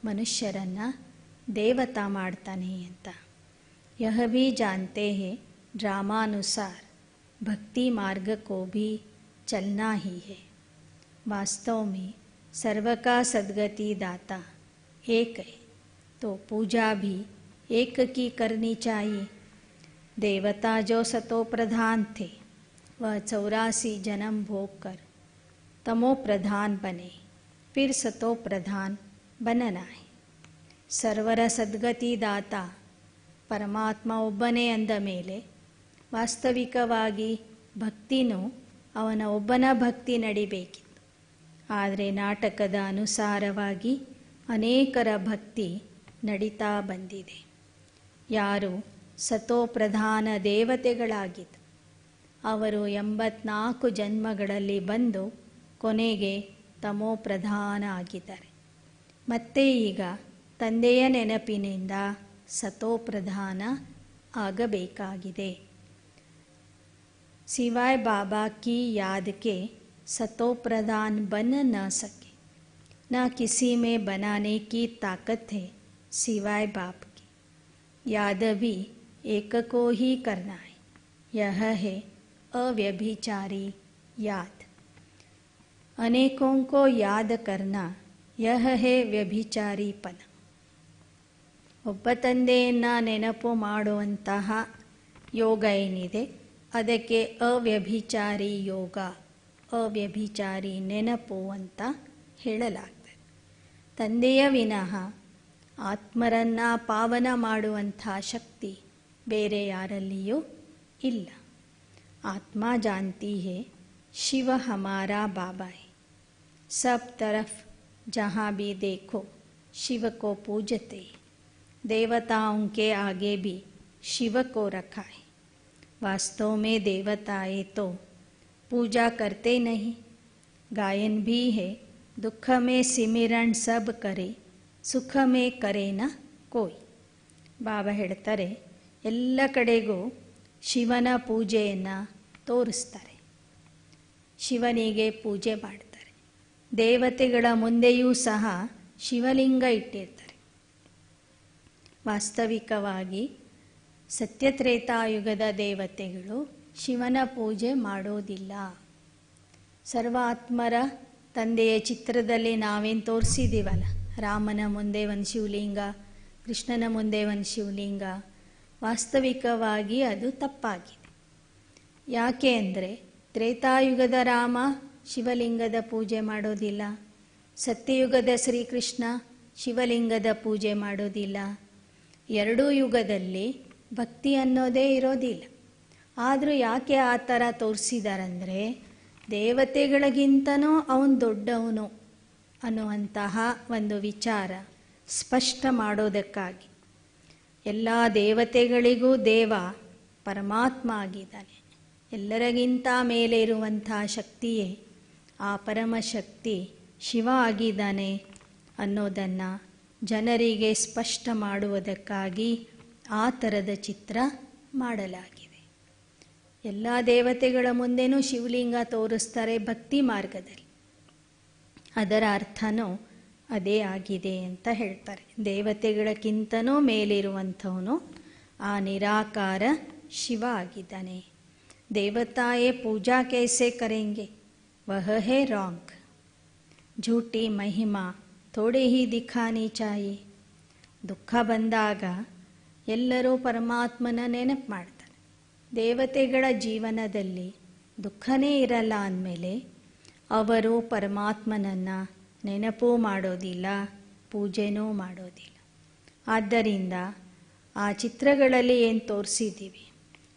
ಮನುಷ್ಯರನ್ನು ದೇವತಾ ಮಾಡ್ತಾನೆ ಅಂತ. यह भी जानते हैं ड्रामानुसार भक्ति मार्ग को भी चलना ही है. वास्तव में सर्व का सद्गति दाता एक है, तो पूजा भी एक की करनी चाहिए. देवता जो सतो प्रधान थे वह 84 जन्म भोग कर तमो प्रधान बने, फिर सतो प्रधान बनना है. ಸರ್ವರ ಸದ್ಗತಿದಾತ ಪರಮಾತ್ಮ ಒಬ್ಬನೇ ಅಂದ ಮೇಲೆ ವಾಸ್ತವಿಕವಾಗಿ ಭಕ್ತಿನೂ ಅವನ ಒಬ್ಬನ ಭಕ್ತಿ ನಡಿಬೇಕಿತ್ತು. ಆದರೆ ನಾಟಕದ ಅನುಸಾರವಾಗಿ ಅನೇಕರ ಭಕ್ತಿ ನಡೀತಾ ಬಂದಿದೆ. ಯಾರು ಸತೋಪ್ರಧಾನ ದೇವತೆಗಳಾಗಿದ್ದರು ಅವರು 84 ಜನ್ಮಗಳಲ್ಲಿ ಬಂದು ಕೊನೆಗೆ ತಮೋಪ್ರಧಾನ ಆಗಿದ್ದಾರೆ. ಮತ್ತೆ ಈಗ ತಂದೆಯ ನೆನಪಿನಿಂದ ಸತೋಪ್ರಧಾನ ಆಗಬೇಕಾಗಿದೆ. सिवाय बाबा की याद के सतोप्रधान बन न सके. न किसी में बनाने की ताकत है सिवाय बाप की. याद भी एक को ही करना है. यह है अव्यभिचारी याद. अनेकों को याद करना यह है ವ್ಯಭಿಚಾರಿಪನ. ಒಬ್ಬ ತಂದೆಯನ್ನು ನೆನಪು ಮಾಡುವಂತಹ ಯೋಗ ಏನಿದೆ ಅದಕ್ಕೆ ಅವ್ಯಭಿಚಾರಿ ಯೋಗ, ಅವ್ಯಭಿಚಾರಿ ನೆನಪು ಅಂತ ಹೇಳಲಾಗ್ತದೆ. ತಂದೆಯ ವಿನಃ ಆತ್ಮರನ್ನು ಪಾವನ ಮಾಡುವಂಥ ಶಕ್ತಿ ಬೇರೆ ಯಾರಲ್ಲಿಯೂ ಇಲ್ಲ. ಆತ್ಮ ಜಾನ್ತಿ ಹೇ शिव हमारा बाबा है। सब तरफ जहाँ भी देखो शिव को पूजते, देवताओं के आगे भी शिव को रखा है। वास्तव में देवताएं तो पूजा करते नहीं, गायन भी है, दुख में सिमरन सब करे, ಸುಖ ಮೇ ಕರೇನ ಕೋಯ್. ಬಾಬಾ ಹೇಳ್ತಾರೆ, ಎಲ್ಲ ಕಡೆಗೂ ಶಿವನ ಪೂಜೆಯನ್ನು ತೋರಿಸ್ತಾರೆ, ಶಿವನಿಗೆ ಪೂಜೆ ಮಾಡ್ತಾರೆ. ದೇವತೆಗಳ ಮುಂದೆಯೂ ಸಹ ಶಿವಲಿಂಗ ಇಟ್ಟಿರ್ತಾರೆ. ವಾಸ್ತವಿಕವಾಗಿ ಸತ್ಯತ್ರೇತಾಯುಗದ ದೇವತೆಗಳು ಶಿವನ ಪೂಜೆ ಮಾಡೋದಿಲ್ಲ. ಸರ್ವಾತ್ಮರ ತಂದೆಯ ಚಿತ್ರದಲ್ಲಿ ನಾವೇನು ತೋರಿಸಿದ್ದೀವಲ್ಲ, ರಾಮನ ಮುಂದೆ ಒಂದು ಶಿವಲಿಂಗ, ಕೃಷ್ಣನ ಮುಂದೆ ಒಂದು ಶಿವಲಿಂಗ, ವಾಸ್ತವಿಕವಾಗಿ ಅದು ತಪ್ಪಾಗಿದೆ. ಯಾಕೆ ಅಂದರೆ ತ್ರೇತಾಯುಗದ ರಾಮ ಶಿವಲಿಂಗದ ಪೂಜೆ ಮಾಡೋದಿಲ್ಲ, ಸತ್ಯಯುಗದ ಶ್ರೀಕೃಷ್ಣ ಶಿವಲಿಂಗದ ಪೂಜೆ ಮಾಡೋದಿಲ್ಲ. ಎರಡೂ ಯುಗದಲ್ಲಿ ಭಕ್ತಿ ಅನ್ನೋದೇ ಇರೋದಿಲ್ಲ. ಆದರೂ ಯಾಕೆ ಆ ಥರ ತೋರಿಸಿದಾರಂದರೆ ದೇವತೆಗಳಿಗಿಂತನೂ ಅವನು ದೊಡ್ಡವನು ಅನ್ನುವಂತಹ ಒಂದು ವಿಚಾರ ಸ್ಪಷ್ಟ ಮಾಡೋದಕ್ಕಾಗಿ. ಎಲ್ಲ ದೇವತೆಗಳಿಗೂ ದೇವ ಪರಮಾತ್ಮ ಆಗಿದ್ದಾನೆ. ಎಲ್ಲರಿಗಿಂತ ಮೇಲೆ ಇರುವಂಥ ಶಕ್ತಿಯೇ ಆ ಪರಮಶಕ್ತಿ ಶಿವ ಆಗಿದ್ದಾನೆ ಅನ್ನೋದನ್ನು ಜನರಿಗೆ ಸ್ಪಷ್ಟ ಮಾಡುವುದಕ್ಕಾಗಿ ಆ ಥರದ ಚಿತ್ರ ಮಾಡಲಾಗಿದೆ. ಎಲ್ಲ ದೇವತೆಗಳ ಮುಂದೆನೂ ಶಿವಲಿಂಗ ತೋರಿಸ್ತಾರೆ ಭಕ್ತಿ ಮಾರ್ಗದಲ್ಲಿ. ಅದರ ಅರ್ಥನೂ ಅದೇ ಆಗಿದೆ ಅಂತ ಹೇಳ್ತಾರೆ. ದೇವತೆಗಳಕ್ಕಿಂತನೂ ಮೇಲಿರುವಂಥವನು ಆ ನಿರಾಕಾರ ಶಿವ ಆಗಿದ್ದಾನೆ. ದೇವತಾಯೇ ಪೂಜಾ ಕೈಸೆ ಕರೆಂಗೆ ವಹ ಹೇ ರಾಂಗ್, झूठी ಮಹಿಮಾ ಥೋಡೆ ಹಿ ದಿಖಾನಿ ಚಾಯಿ. ದುಃಖ ಬಂದಾಗ ಎಲ್ಲರೂ ಪರಮಾತ್ಮನ ನೆನಪು ಮಾಡ್ತಾರೆ. ದೇವತೆಗಳ ಜೀವನದಲ್ಲಿ ದುಃಖನೇ ಇರಲ್ಲ ಅಂದಮೇಲೆ ಅವರು ಪರಮಾತ್ಮನನ್ನು ನೆನಪೂ ಮಾಡೋದಿಲ್ಲ, ಪೂಜೆನೂ ಮಾಡೋದಿಲ್ಲ. ಆದ್ದರಿಂದ ಆ ಚಿತ್ರಗಳಲ್ಲಿ ಏನು ತೋರಿಸಿದ್ದೀವಿ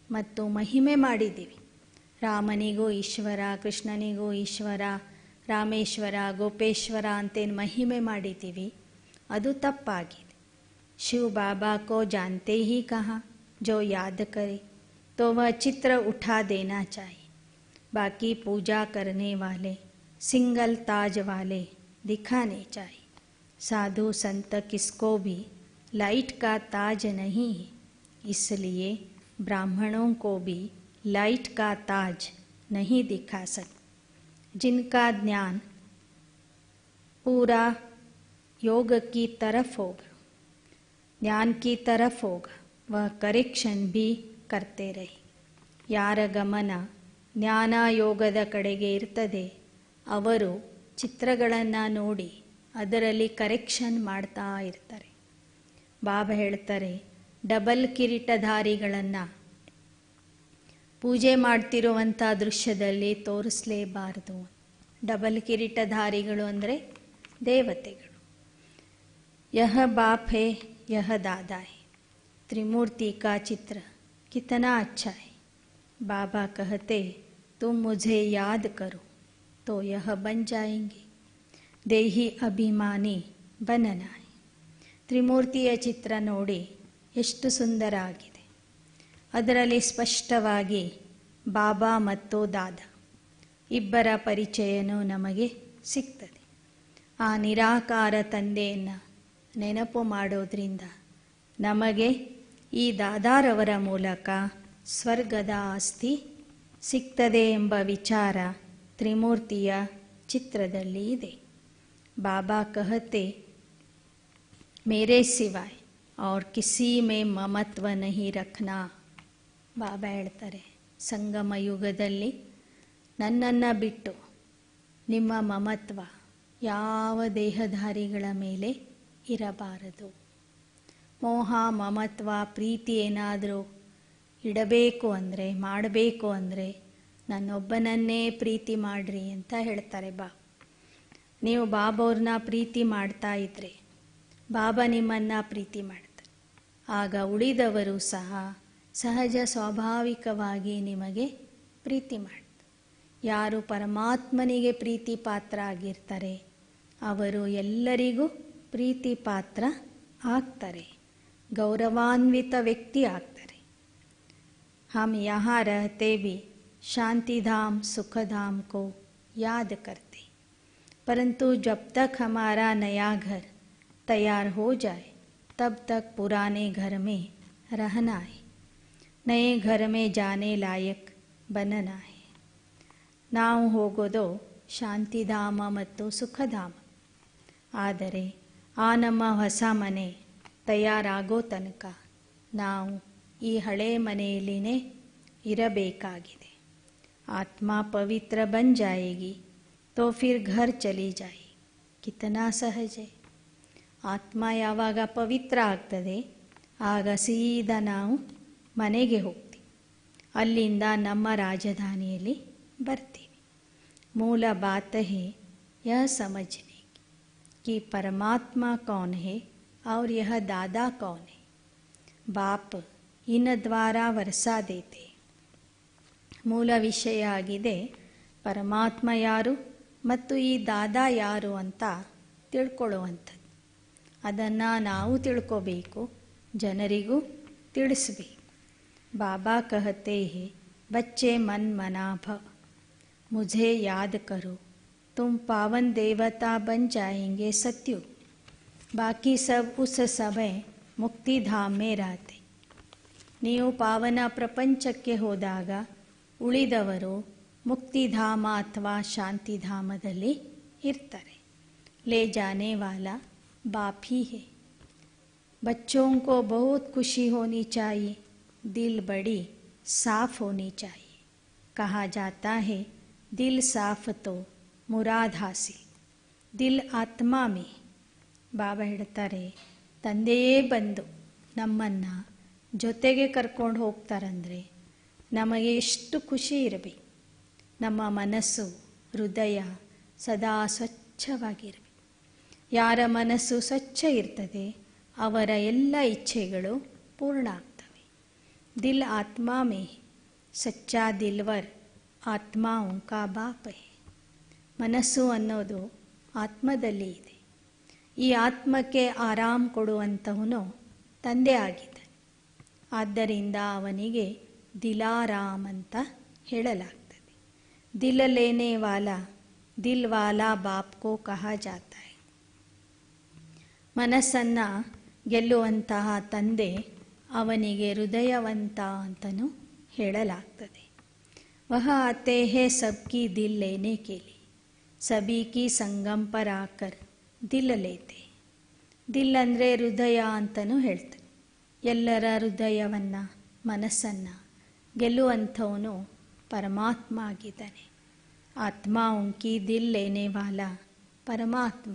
ಮತ್ತು ಮಹಿಮೆ ಮಾಡಿದ್ದೀವಿ, ರಾಮನಿಗೂ ಈಶ್ವರ, ಕೃಷ್ಣನಿಗೂ ಈಶ್ವರ, ರಾಮೇಶ್ವರ, ಗೋಪೇಶ್ವರ ಅಂತೇನು ಮಹಿಮೆ ಮಾಡಿದ್ದೀವಿ, ಅದು ತಪ್ಪಾಗಿದೆ. ಶಿವ ಬಾಬಾ ಕೋ ಜಾನ್ತೆ ಹಿ ಕಹಾ, ಜೋ ಯಾದ್ ಕರೆ तो वह चित्र उठा देना चाहिए. बाकी पूजा करने वाले सिंगल ताज वाले दिखाने चाहिए. साधु संत किसको भी लाइट का ताज नहीं है, इसलिए ब्राह्मणों को भी लाइट का ताज नहीं दिखा सकते. जिनका ध्यान पूरा योग की तरफ होगा, ज्ञान की तरफ होगा, वह करेक्शन भी करते रहे. ಯಾರ ಗಮನ ಜ್ಞಾನ ಯೋಗದ ಕಡೆಗೆ ಇರ್ತದೆ ಅವರು ಚಿತ್ರಗಳನ್ನು ನೋಡಿ ಅದರಲ್ಲಿ ಕರೆಕ್ಷನ್ ಮಾಡ್ತಾ ಇರ್ತಾರೆ. ಬಾಬಾ ಹೇಳ್ತಾರೆ, ಡಬಲ್ ಕಿರೀಟಧಾರಿಗಳನ್ನು ಪೂಜೆ ಮಾಡ್ತಿರುವಂಥ ದೃಶ್ಯದಲ್ಲಿ ತೋರಿಸಲೇಬಾರದು. ಡಬಲ್ ಕಿರೀಟಧಾರಿಗಳು ಅಂದರೆ ದೇವತೆಗಳು. ಯಹ ಬಾಪ್ ಹೇ ಯಹ ದಾದಾ ಹೇ, त्रिमूर्ति का चित्र कितना अच्छा है. बाबा कहते तुम मुझे याद करो तो यह बन जाएंगे. देही अभिमानी बनना है. ತ್ರಿಮೂರ್ತಿಯ ಚಿತ್ರ ನೋಡಿ ಎಷ್ಟು ಸುಂದರ ಆಗಿದೆ. ಅದರಲ್ಲಿ ಸ್ಪಷ್ಟವಾಗಿ ಬಾಬಾ ಮತ್ತು ದಾದಾ ಇಬ್ಬರ ಪರಿಚಯನೂ ನಮಗೆ ಸಿಗ್ತದೆ. ಆ ನಿರಾಕಾರ ತಂದೆಯನ್ನು ನೆನಪು ಮಾಡೋದ್ರಿಂದ ನಮಗೆ ಈ ದಾದಾರವರ ಮೂಲಕ ಸ್ವರ್ಗದ ಆಸ್ತಿ ಸಿಗ್ತದೆ ಎಂಬ ವಿಚಾರ ತ್ರಿಮೂರ್ತಿಯ ಚಿತ್ರದಲ್ಲಿ ಇದೆ. ಬಾಬಾ ಕಹತೆ ಮೇರೆ ಸಿವಾಯ್ और किसी में ಮಮತ್ವ नहीं रखना. ಬಾಬಾ ಹೇಳ್ತಾರೆ, ಸಂಗಮ ಯುಗದಲ್ಲಿ ನನ್ನನ್ನು ಬಿಟ್ಟು ನಿಮ್ಮ ಮಮತ್ವ ಯಾವ ದೇಹಧಾರಿಗಳ ಮೇಲೆ ಇರಬಾರದು. ಮೋಹ, ಮಮತ್ವ, ಪ್ರೀತಿ ಏನಾದರೂ ಇಡಬೇಕು ಅಂದರೆ, ಮಾಡಬೇಕು ಅಂದರೆ ನನ್ನೊಬ್ಬನನ್ನೇ ಪ್ರೀತಿ ಮಾಡಿರಿ ಅಂತ ಹೇಳ್ತಾರೆ ಬಾಬಾ. ನೀವು ಬಾಬವ್ರನ್ನ ಪ್ರೀತಿ ಮಾಡ್ತಾ ಇದ್ದರೆ ಬಾಬಾ ನಿಮ್ಮನ್ನು ಪ್ರೀತಿ ಮಾಡ್ತಾರೆ. ಆಗ ಉಳಿದವರು ಸಹ ಸಹಜ ಸ್ವಾಭಾವಿಕವಾಗಿ ನಿಮಗೆ ಪ್ರೀತಿ ಮಾಡ್ತಾರೆ. ಯಾರು ಪರಮಾತ್ಮನಿಗೆ ಪ್ರೀತಿ ಪಾತ್ರ ಆಗಿರ್ತಾರೆ ಅವರು ಎಲ್ಲರಿಗೂ ಪ್ರೀತಿ ಪಾತ್ರ ಆಗ್ತಾರೆ, ಗೌರವಾನ್ವಿತ ವ್ಯಕ್ತಿ ಆಗ್ತಾರೆ. हम यहाँ रहते भी शांति धाम सुख धाम को याद करते, परंतु जब तक हमारा नया घर तैयार हो जाए तब तक पुराने घर में रहना है, नए घर में जाने लायक बनना है. ನಾವು ಹೋಗೋದು ಶಾಂತಿಧಾಮ ಮತ್ತು ಸುಖಧಾಮ. ಆದರೆ ಆ ನಮ್ಮ ಹೊಸ ಮನೆ ತಯಾರಾಗೋ ತನಕ ನಾವು ಈ ಹಳೆ ಮನೆಯಲ್ಲಿನೇ ಇರಬೇಕಾಗಿದೆ. ಆತ್ಮ ಪವಿತ್ರ ಬನ್ ಜಾಯೇಗಿ ತೋ ಫಿರ್ ಘರ್ ಚಲಿ ಜಾಯಿ. ಕಿತನಾ ಸಹಜ. ಆತ್ಮ ಯಾವಾಗ ಪವಿತ್ರ ಆಗ್ತದೆ ಆಗ ಸೀದಾ ನಾವು ಮನೆಗೆ ಹೋಗ್ತೀವಿ, ಅಲ್ಲಿಂದ ನಮ್ಮ ರಾಜಧಾನಿಯಲ್ಲಿ ಬರ್ತೀವಿ. मूल बात है यह समझने की कि परमात्मा कौन है और यह दादा कौन है. बाप इन द्वारा वर्षा देते. ಮೂಲ ವಿಷಯ ಆಗಿದೆ ಪರಮಾತ್ಮ ಯಾರು ಮತ್ತು ಈ ದಾದಾ ಯಾರು ಅಂತ ತಿಳ್ಕೊಳ್ಳುವಂಥದ್ದು. ಅದನ್ನು ನಾವು ತಿಳ್ಕೋಬೇಕು, ಜನರಿಗೂ ತಿಳಿಸಬೇಕು. ಬಾಬಾ ಕಹತೆ ಹೇ ಬಚ್ಚೆ ಮನ್ ಮನಾ ಭವ, मुझे याद करो तुम पावन देवता बन जाएंगे सत्युग. बाकी सब उस समय मुक्ति धाम में रहते. ನೀವು ಪಾವನ ಪ್ರಪಂಚಕ್ಕೆ ಹೋದಾಗ ಉಳಿದವರು ಮುಕ್ತಿಧಾಮ ಅಥವಾ ಶಾಂತಿಧಾಮದಲ್ಲಿ ಇರ್ತಾರೆ. ले जाने वाला बाप ही है. बच्चों को बहुत खुशी होनी चाहिए, दिल बड़ी साफ होनी चाहिए. कहा जाता है दिल साफ तो मुराद हासिल. ದಿಲ್ ಆತ್ಮ ಮೇ. ಬಾಬಾ ಹೇಳ್ತಾರೆ ತಂದೆಯೇ ಬಂದು ನಮ್ಮನ್ನು ಜೊತೆಗೆ ಕರ್ಕೊಂಡು ಹೋಗ್ತಾರಂದರೆ ನಮಗೆ ಎಷ್ಟು ಖುಷಿ ಇರಬೇಕು. ನಮ್ಮ ಮನಸ್ಸು ಹೃದಯ ಸದಾ ಸ್ವಚ್ಛವಾಗಿರಬೇಕು. ಯಾರ ಮನಸ್ಸು ಸ್ವಚ್ಛ ಇರ್ತದೆ ಅವರ ಎಲ್ಲ ಇಚ್ಛೆಗಳು ಪೂರ್ಣ ಆಗ್ತವೆ. ದಿಲ್ ಆತ್ಮ ಮೇ. ಸಚ್ಚಾ ದಿಲ್ವರ್ ಆತ್ಮ ಉಂಕಾ ಬಾಪ ಹೇ. ಮನಸ್ಸು ಅನ್ನೋದು ಆತ್ಮದಲ್ಲಿ ಇದೆ. ಈ ಆತ್ಮಕ್ಕೆ ಆರಾಮ್ ಕೊಡುವಂಥವನು ತಂದೆ ಆಗಿದ್ದಾನೆ. ಆದ್ದರಿಂದ ಅವನಿಗೆ ದಿಲಾರಾಮ್ ಅಂತ ಹೇಳಲಾಗ್ತದೆ. ದಿಲ್ ಲೇನೆ ವಾಲಾ ದಿಲ್ ವಾಲಾ ಬಾಪ್ ಕೋ ಕಹಾ ಜಾತಾ ಹೈ. ಮನಸ್ಸನ್ನು ಗೆಲ್ಲುವಂತಹ ತಂದೆ ಅವನಿಗೆ ಹೃದಯವಂತ ಅಂತಲೂ ಹೇಳಲಾಗ್ತದೆ. वह आते हैं सबकी दिल लेने के लिए, सभी की संगम पर आकर दिल लेते. ದಿಲ್ ಅಂದರೆ ಹೃದಯ ಅಂತಲೂ ಹೇಳ್ತಾರೆ. ಎಲ್ಲರ ಹೃದಯವನ್ನು ಮನಸ್ಸನ್ನು ಗೆಲ್ಲುವಂಥವನು ಪರಮಾತ್ಮ ಆಗಿದ್ದಾನೆ. ಆತ್ಮ ಉಂಕಿ ದಿಲ್ ಲೇನೆ ವಾಲಾ ಪರಮಾತ್ಮ.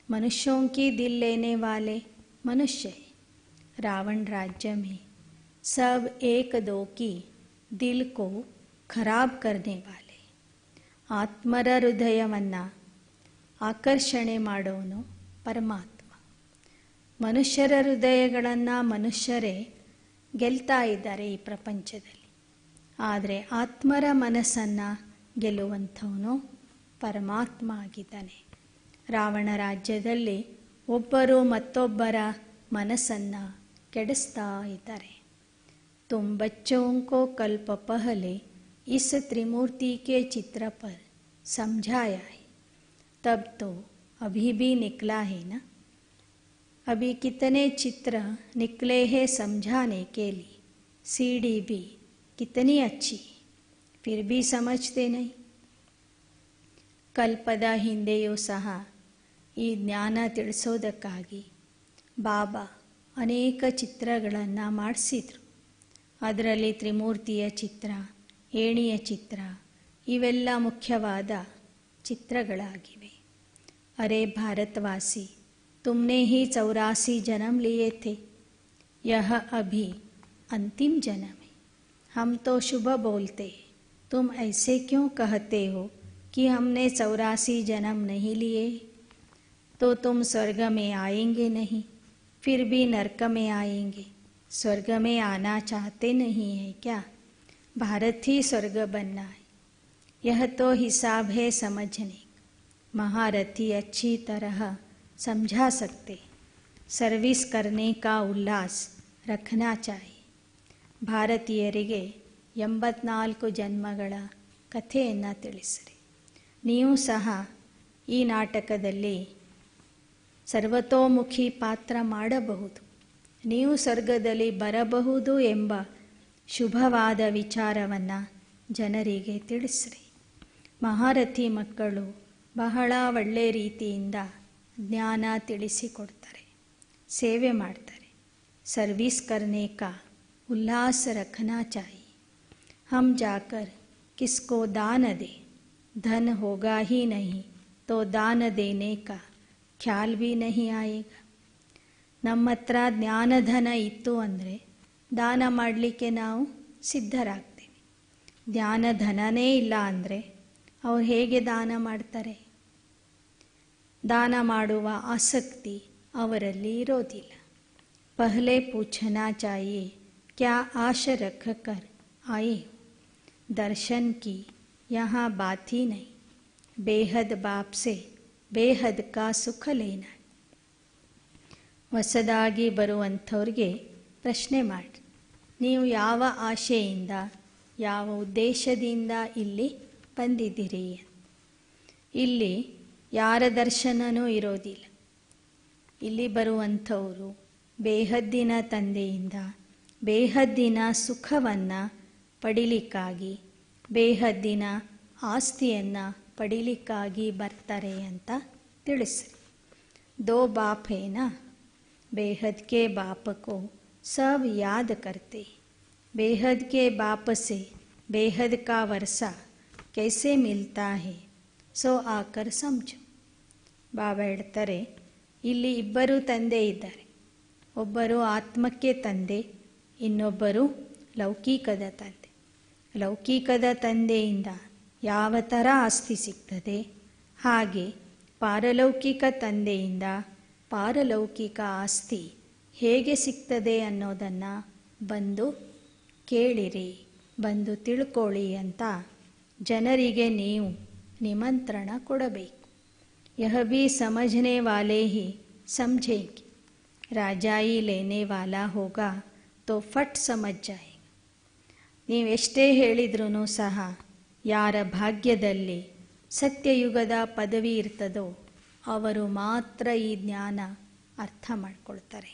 ಮನುಷ್ಯೋं की दिल लेने वाले मनुष्य है. रावण राज्य में सब एक दो की दिल को ಖರಾಬ್ ಕರ್ನೆ ವಾಲೆ. ಆತ್ಮರ ಹೃದಯವನ್ನು ಆಕರ್ಷಣೆ ಮಾಡೋನು ಪರಮಾತ್ಮ. ಮನುಷ್ಯರ ಹೃದಯಗಳನ್ನು ಮನುಷ್ಯರೇ ಗೆಲ್ತಾ ಇದ್ದಾರೆ ಈ ಪ್ರಪಂಚದಲ್ಲಿ. ಆದರೆ ಆತ್ಮರ ಮನಸ್ಸನ್ನು ಗೆಲ್ಲುವಂಥವನು ಪರಮಾತ್ಮ ಆಗಿದ್ದಾನೆ. ರಾವಣ ರಾಜ್ಯದಲ್ಲಿ ಒಬ್ಬರು ಮತ್ತೊಬ್ಬರ ಮನಸ್ಸನ್ನು ಕೆಡಿಸ್ತಾ ಇದ್ದಾರೆ. तुम बच्चों को कल्प पहले इस त्रिमूर्ति के चित्र पर समझाया है, तब तो अभी भी निकला है ना. अभी कितने चित्र निकले हैं समझाने के लिए. सीढ़ी भी कितनी अच्छी, फिर भी समझते नहीं. ಕಲ್ಪದ ಹಿಂದೆಯೂ ಸಹ ಈ ಜ್ಞಾನ ತಿಳಿಸೋದಕ್ಕಾಗಿ ಬಾಬಾ ಅನೇಕ ಚಿತ್ರಗಳನ್ನು ಮಾಡಿಸಿದರು. ಅದರಲ್ಲಿ ತ್ರಿಮೂರ್ತಿಯ ಚಿತ್ರ, ಏಣಿಯ ಚಿತ್ರ ಇವೆಲ್ಲ ಮುಖ್ಯವಾದ ಚಿತ್ರಗಳಾಗಿವೆ. ಅರೆ ಭಾರತವಾಸಿ, तुमने ही 84 जन्म लिए थे, यह अभी अंतिम जन्म है. हम तो शुभ बोलते, तुम ऐसे क्यों कहते हो कि हमने 84 जन्म नहीं लिए? तो तुम स्वर्ग में आएंगे नहीं, फिर भी नरक में आएंगे. स्वर्ग में आना चाहते नहीं है क्या? भारत ही स्वर्ग बनना है. यह तो हिसाब है समझने, महारथी अच्छी तरह समझा सकते, ಸರ್ವಿಸ್ करने का उल्लास रखना चाहिए. ಭಾರತೀಯರಿಗೆ 84 ಜನ್ಮಗಳ ಕಥೆಯನ್ನು ತಿಳಿಸಿರಿ. ನೀವು ಸಹ ಈ ನಾಟಕದಲ್ಲಿ ಸರ್ವತೋಮುಖಿ ಪಾತ್ರ ಮಾಡಬಹುದು, ನೀವು ಸ್ವರ್ಗದಲ್ಲಿ ಬರಬಹುದು ಎಂಬ ಶುಭವಾದ ವಿಚಾರವನ್ನು ಜನರಿಗೆ ತಿಳಿಸಿರಿ. ಮಹಾರಥಿ ಮಕ್ಕಳು ಬಹಳ ಒಳ್ಳೆಯ ರೀತಿಯಿಂದ ಜ್ಞಾನ ತಿಳಿಸಿಕೊಡ್ತಾರೆ, ಸೇವೆ ಮಾಡ್ತಾರೆ. ಸರ್ವಿಸ್ करने का उल्लास रखना चाहिए. हम जाकर किसको दान दे, धन होगा ही नहीं तो दान देने का ख्याल भी नहीं आएगा. ನಮ್ಮ ಹತ್ರ ಜ್ಞಾನಧನ ಇತ್ತು ಅಂದರೆ ದಾನ ಮಾಡಲಿಕ್ಕೆ ನಾವು ಸಿದ್ಧರಾಗ್ತೀವಿ. ಜ್ಞಾನಧನನೇ ಇಲ್ಲ ಅಂದರೆ ಅವ್ರು ಹೇಗೆ ದಾನ ಮಾಡ್ತಾರೆ? ದಾನ ಮಾಡುವ ಆಸಕ್ತಿ ಅವರಲ್ಲಿ ಇರೋದಿಲ್ಲ. ಪಹಲೆ ಪೂಛನಾ ಚಾಹಿಯೆ ಕ್ಯಾ ಆಶಾ ರಖ ಕರ್ ಆಯೆ ಹೋ, ದರ್ಶನ್ ಕಿ ಯಹಾ ಬಾತ್ ಹಿ ನಹೀ, ಬೇಹದ್ ಬಾಪ್ ಸೆ ಬೇಹದ್ ಕಾ ಸುಖ ಲೇನಾ. ಹೊಸದಾಗಿ ಬರುವಂಥವ್ರಿಗೆ ಪ್ರಶ್ನೆ ಮಾಡಿ, ನೀವು ಯಾವ ಆಶೆಯಿಂದ ಯಾವ ಉದ್ದೇಶದಿಂದ ಇಲ್ಲಿ ಬಂದಿದ್ದೀರಿ? ಇಲ್ಲಿ ಯಾರ ದರ್ಶನವೂ ಇರೋದಿಲ್ಲ. ಇಲ್ಲಿ ಬರುವಂಥವರು ಬೇಹದ್ದಿನ ತಂದೆಯಿಂದ ಬೇಹದ್ದಿನ ಸುಖವನ್ನು ಪಡಿಲಿಕ್ಕಾಗಿ, ಬೇಹದ್ದಿನ ಆಸ್ತಿಯನ್ನು ಪಡಿಲಿಕ್ಕಾಗಿ ಬರ್ತಾರೆ ಅಂತ ತಿಳಿಸ್ರಿ. ದೋ ಬಾಪ್ ಹೇನಾ, बेहद के बाप को सब याद करते, बेहद के बाप से बेहद का वर्षा कैसे मिलता है सो आकर समझो. ಬಾಬಾ ಹೇಳ್ತಾರೆ, ಇಲ್ಲಿ ಇಬ್ಬರು ತಂದೆ ಇದ್ದಾರೆ. ಒಬ್ಬರು ಆತ್ಮಕ್ಕೆ ತಂದೆ, ಇನ್ನೊಬ್ಬರು ಲೌಕಿಕದ ತಂದೆ. ಲೌಕಿಕದ ತಂದೆಯಿಂದ ಯಾವ ಥರ ಆಸ್ತಿ ಸಿಗ್ತದೆ, ಹಾಗೆ ಪಾರಲೌಕಿಕ ತಂದೆಯಿಂದ ಪಾರಲೌಕಿಕ ಆಸ್ತಿ ಹೇಗೆ ಸಿಗ್ತದೆ ಅನ್ನೋದನ್ನು ಬಂದು ಕೇಳಿರಿ, ಬಂದು ತಿಳ್ಕೊಳ್ಳಿ ಅಂತ ಜನರಿಗೆ ನೀವು ನಿಮಂತ್ರಣ ಕೊಡಬೇಕು. यह भी समझने वाले ही समझेंगे. राजाई लेने वाला होगा तो फट समझ जाएगा. ನೀವೆಷ್ಟೇ ಹೇಳಿದ್ರೂ ಸಹ ಯಾರ ಭಾಗ್ಯದಲ್ಲಿ ಸತ್ಯಯುಗದ ಪದವಿ ಇರ್ತದೋ ಅವರು ಮಾತ್ರ ಈ ಜ್ಞಾನ ಅರ್ಥ ಮಾಡ್ಕೊಳ್ತಾರೆ.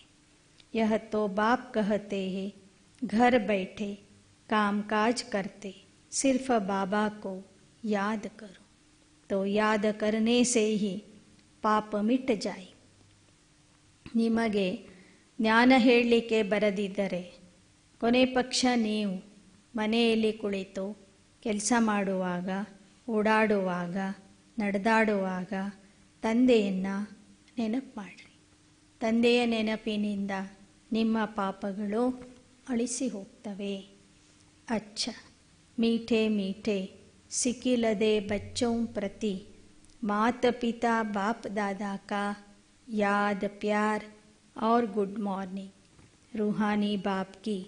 यह तो बाप कहते हैं घर बैठे काम काज करते सिर्फ बाबा को याद करो, तो याद करने से ही ಪಾಪ ಮಿಟ್ ಜಾಯಿ. ನಿಮಗೆ ಜ್ಞಾನ ಹೇಳಲಿಕ್ಕೆ ಬರದಿದ್ದರೆ ಕೊನೆ ಪಕ್ಷ ನೀವು ಮನೆಯಲ್ಲಿ ಕುಳಿತು ಕೆಲಸ ಮಾಡುವಾಗ, ಓಡಾಡುವಾಗ, ನಡೆದಾಡುವಾಗ ತಂದೆಯನ್ನು ನೆನಪು ಮಾಡಿರಿ. ತಂದೆಯ ನೆನಪಿನಿಂದ ನಿಮ್ಮ ಪಾಪಗಳು ಅಳಿಸಿ ಹೋಗ್ತವೆ. ಅಚ್ಚ ಮೀಠೆ ಮೀಠೆ ಸಿಕ್ಕಿಲ್ಲದೆ ಬಚ್ಚೋಂ ಪ್ರತಿ माता पिता बाप दादा का याद प्यार और गुड मॉर्निंग. रूहानी बाप की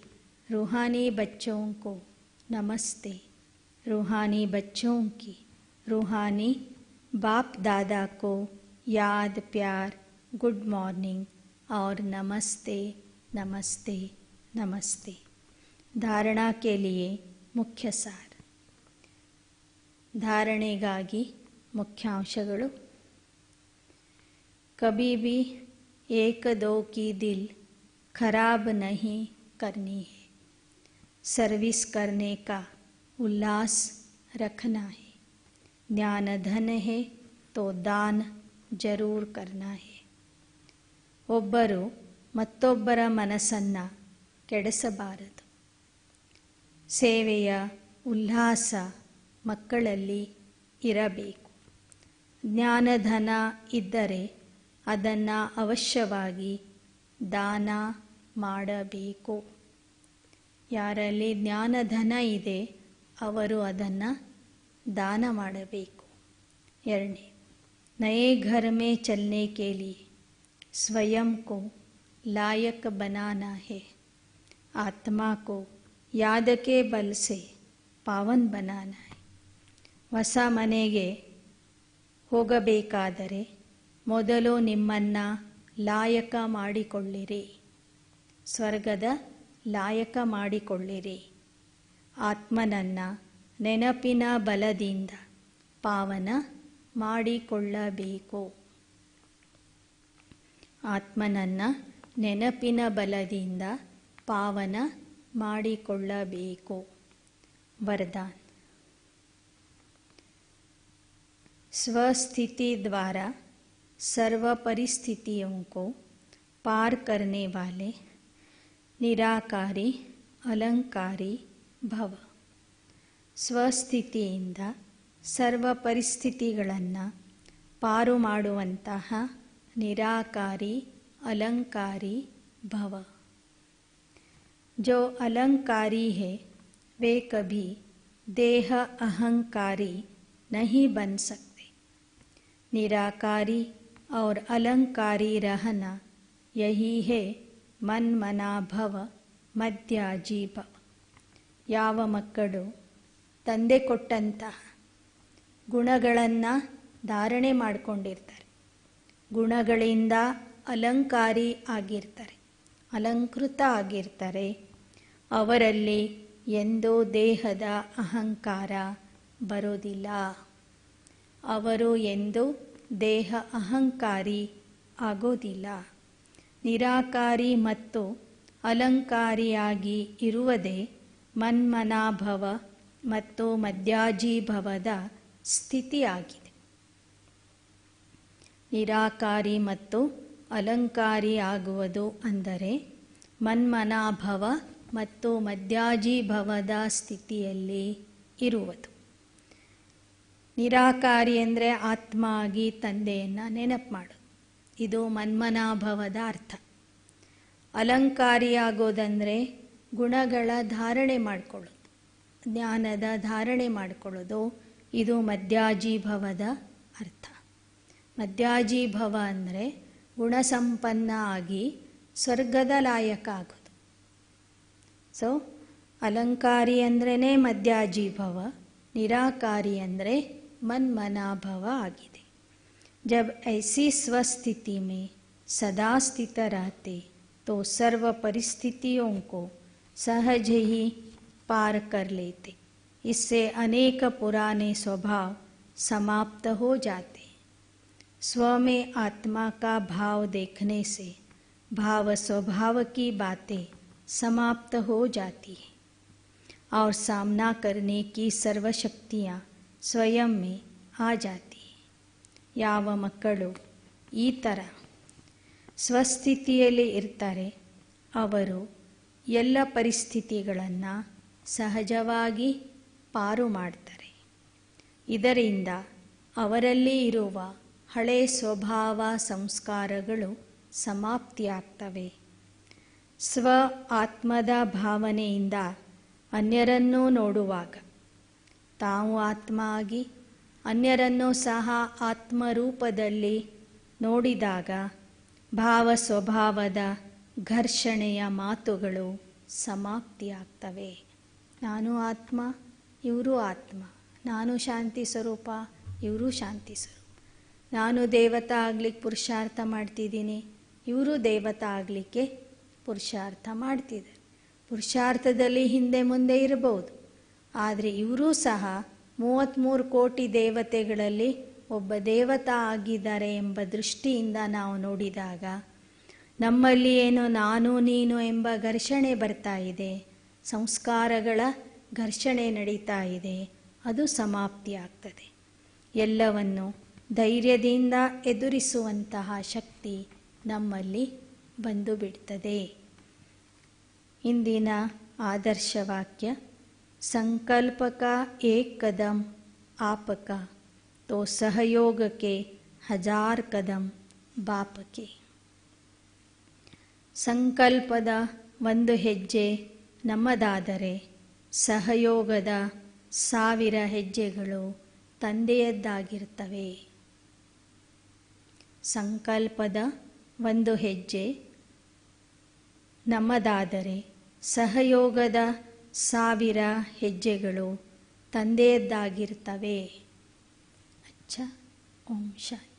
रूहानी बच्चों को नमस्ते. रूहानी बच्चों की रूहानी बाप दादा को याद प्यार गुड मॉर्निंग और नमस्ते नमस्ते नमस्ते. धारणा के लिए मुख्य सार. धारणೆಗಾಗಿ मुख्यांशಗಳು. कभी भी एक दो की दिल खराब नहीं करनी है. सर्विस करने का उल्लास रखना है. ज्ञान धन है तो दान जरूर करना है. ಒಬ್ಬರು ಮತ್ತೊಬ್ಬರ ಮನಸ್ಸನ್ನು ಕೆಡಿಸಬಾರದು. ಸೇವೆಯ ಉಲ್ಲಾಸ ಮಕ್ಕಳಲ್ಲಿ ಇರಬೇಕು. ಜ್ಞಾನಧನ ಇದ್ದರೆ ಅದನ್ನು ಅವಶ್ಯವಾಗಿ ದಾನ ಮಾಡಬೇಕು. ಯಾರಲ್ಲಿ ಜ್ಞಾನಧನ ಇದೆ ಅವರು ಅದನ್ನು ದಾನ ಮಾಡಬೇಕು. ಎರಡನೇ, ನಯೇ ಘರ್ ಮೇ ಚಲನೆ ಕೆ ಲಿಯೆ ಸ್ವಯಂ ಕೋ ಲಾಯಕ್ ಬನಾನಾ ಹೈ. ಆತ್ಮಾ ಕೋ ಯಾದ ಕೆ ಬಲ್ ಸೆ ಪಾವನ್ ಬನಾನಾ ಹೈ. ಹೊಸ ಮನೆಗೆ ಹೋಗಬೇಕಾದರೆ ಮೊದಲು ನಿಮ್ಮನ್ನು ಲಾಯಕ ಮಾಡಿಕೊಳ್ಳಿರಿ. ಸ್ವರ್ಗದ ಲಾಯಕ ಮಾಡಿಕೊಳ್ಳಿರಿ. ಆತ್ಮನನ್ನು ನೆನಪಿನ ಬಲದಿಂದ ಪಾವನ ಮಾಡಿಕೊಳ್ಳಬೇಕು. ಆತ್ಮನನ್ನು ನೆನಪಿನ ಬಲದಿಂದ ಪಾವನ ಮಾಡಿಕೊಳ್ಳಬೇಕು. वरदान. स्वस्थिति द्वारा सर्व परिस्थितियों को पार करने वाले निराकारी अलंकारी भव. ಸ್ವಸ್ಥಿತಿಯಿಂದ ಸರ್ವ ಪರಿಸ್ಥಿತಿಗಳನ್ನು ಪಾರು ಮಾಡುವಂತಹ निराकारी अलंकारी भव. जो अलंकारी है वे कभी देह अहंकारी नहीं बन सकते. निराकारी और अलंकारी रहना यही है मन मना भव मध्याजी भव. ಯಾವ ಮಕ್ಕಳು ತಂದೆ ಕೊಟ್ಟಂತಹ ಗುಣಗಳನ್ನು ಧಾರಣೆ ಮಾಡಿಕೊಂಡಿರ್ತಾರೆ, ಗುಣಗಳಿಂದ ಅಲಂಕಾರಿ ಆಗಿರ್ತಾರೆ, ಅಲಂಕೃತ ಆಗಿರ್ತಾರೆ, ಅವರಲ್ಲಿ ಎಂದೂ ದೇಹದ ಅಹಂಕಾರ ಬರೋದಿಲ್ಲ. ಅವರು ಎಂದೂ ದೇಹ ಅಹಂಕಾರಿ ಆಗೋದಿಲ್ಲ. ನಿರಾಕಾರಿ ಮತ್ತು ಅಲಂಕಾರಿಯಾಗಿ ಇರುವುದೇ ಮನ್ಮನಾಭವ ಮತ್ತು ಮಧ್ಯಾಜೀಭವದ ಸ್ಥಿತಿಯಾಗಿದೆ. ನಿರಾಕಾರಿ ಮತ್ತು ಅಲಂಕಾರಿ ಆಗುವುದು ಅಂದರೆ ಮನ್ಮನಾಭವ ಮತ್ತು ಮಧ್ಯಾಜೀಭವದ ಸ್ಥಿತಿಯಲ್ಲಿ ಇರುವುದು. ನಿರಾಕಾರಿ ಅಂದರೆ ಆತ್ಮ ಆಗಿ ತಂದೆಯನ್ನು ನೆನಪು ಮಾಡೋದು, ಇದು ಮನ್ಮನಾಭವದ ಅರ್ಥ. ಅಲಂಕಾರಿಯಾಗೋದಂದರೆ ಗುಣಗಳ ಧಾರಣೆ ಮಾಡಿಕೊಳ್ಳೋದು, ಜ್ಞಾನದ ಧಾರಣೆ ಮಾಡಿಕೊಳ್ಳೋದು, ಇದು ಮಧ್ಯಾಜೀಭವದ ಅರ್ಥ. ಮಧ್ಯಾಜೀಭವ ಅಂದರೆ ಗುಣಸಂಪನ್ನ ಆಗಿ ಸ್ವರ್ಗದ ಲಾಯಕ ಆಗೋದು. ಸೊ ಅಲಂಕಾರಿ ಅಂದ್ರೇ ಮಧ್ಯಾಜೀಭವ, ನಿರಾಕಾರಿ ಅಂದರೆ ಮನ್ಮನಾಭವ ಆಗಿದೆ. जब ऐसी स्वस्थिति में सदा स्थित रहते तो सर्व परिस्थितियों को सहज ही पार कर लेते. इससे अनेक पुराने स्वभाव समाप्त हो जाते. स्व में आत्मा का भाव देखने से भाव स्वभाव की बातें समाप्त हो जाती हैं और सामना करने की सर्वशक्तियाँ स्वयं में आ जाती हैं. ಯಾವ ಮಕ್ಕಳು ಈ ಥರ ಸ್ವಸ್ಥಿತಿಯಲ್ಲಿ ಇರ್ತಾರೆ ಅವರು ಎಲ್ಲ ಪರಿಸ್ಥಿತಿಗಳನ್ನು ಸಹಜವಾಗಿ ಪಾರು ಮಾಡ್ತಾರೆ. ಇದರಿಂದ ಅವರಲ್ಲಿ ಇರುವ ಹಳೆ ಸ್ವಭಾವ ಸಂಸ್ಕಾರಗಳು ಸಮಾಪ್ತಿಯಾಗ್ತವೆ. ಸ್ವ ಆತ್ಮದ ಭಾವನೆಯಿಂದ ಅನ್ಯರನ್ನೂ ನೋಡುವಾಗ ತಾವು ಆತ್ಮ ಆಗಿ ಅನ್ಯರನ್ನು ಸಹ ಆತ್ಮರೂಪದಲ್ಲಿ ನೋಡಿದಾಗ ಭಾವ ಸ್ವಭಾವದ ಘರ್ಷಣೆಯ ಮಾತುಗಳು ಸಮಾಪ್ತಿಯಾಗ್ತವೆ. ನಾನು ಆತ್ಮ, ಇವರು ಆತ್ಮ, ನಾನು ಶಾಂತಿ ಸ್ವರೂಪ, ಇವರು ಶಾಂತಿ ಸ್ವರೂಪ, ನಾನು ದೇವತಾ ಆಗಲಿಕ್ಕೆ ಪುರುಷಾರ್ಥ ಮಾಡ್ತಿದ್ದೀನಿ, ಇವರು ದೇವತಾ ಆಗಲಿಕ್ಕೆ ಪುರುಷಾರ್ಥ ಮಾಡ್ತಿದ್ದಾರೆ. ಪುರುಷಾರ್ಥದಲ್ಲಿ ಹಿಂದೆ ಮುಂದೆ ಇರಬಹುದು, ಆದರೆ ಇವರೂ ಸಹ 33 ಕೋಟಿ ದೇವತೆಗಳಲ್ಲಿ ಒಬ್ಬ ದೇವತಾ ಆಗಿದ್ದಾರೆ ಎಂಬ ದೃಷ್ಟಿಯಿಂದ ನಾವು ನೋಡಿದಾಗ ನಮ್ಮಲ್ಲಿ ಏನೋ ನಾನು ನೀನು ಎಂಬ ಘರ್ಷಣೆ ಬರ್ತಾ ಇದೆ, ಸಂಸ್ಕಾರಗಳ ಘರ್ಷಣೆ ನಡೀತಾ ಇದೆ, ಅದು ಸಮಾಪ್ತಿಯಾಗ್ತದೆ. ಎಲ್ಲವನ್ನು ಧೈರ್ಯದಿಂದ ಎದುರಿಸುವಂತಹ ಶಕ್ತಿ ನಮ್ಮಲ್ಲಿ ಬಂದು ಬಿಡ್ತದೆ. ಇಂದಿನ ಆದರ್ಶವಾಕ್ಯ, संकल्प का एक कदम आपका तो सहयोग के 1000 कदम बाप के. ಸಂಕಲ್ಪದ ಒಂದು ಹೆಜ್ಜೆ ನಮ್ಮದಾದರೆ ಸಹಯೋಗದ 1000 ಹೆಜ್ಜೆಗಳು ತಂದೆಯದ್ದಾಗಿರ್ತವೆ. ಸಂಕಲ್ಪದ ಒಂದು ಹೆಜ್ಜೆ ನಮ್ಮದಾದರೆ ಸಹಯೋಗದ 1000 ಹೆಜ್ಜೆಗಳು ತಂದೆಯದ್ದಾಗಿರ್ತವೆ. अच्छा, ओम शांति।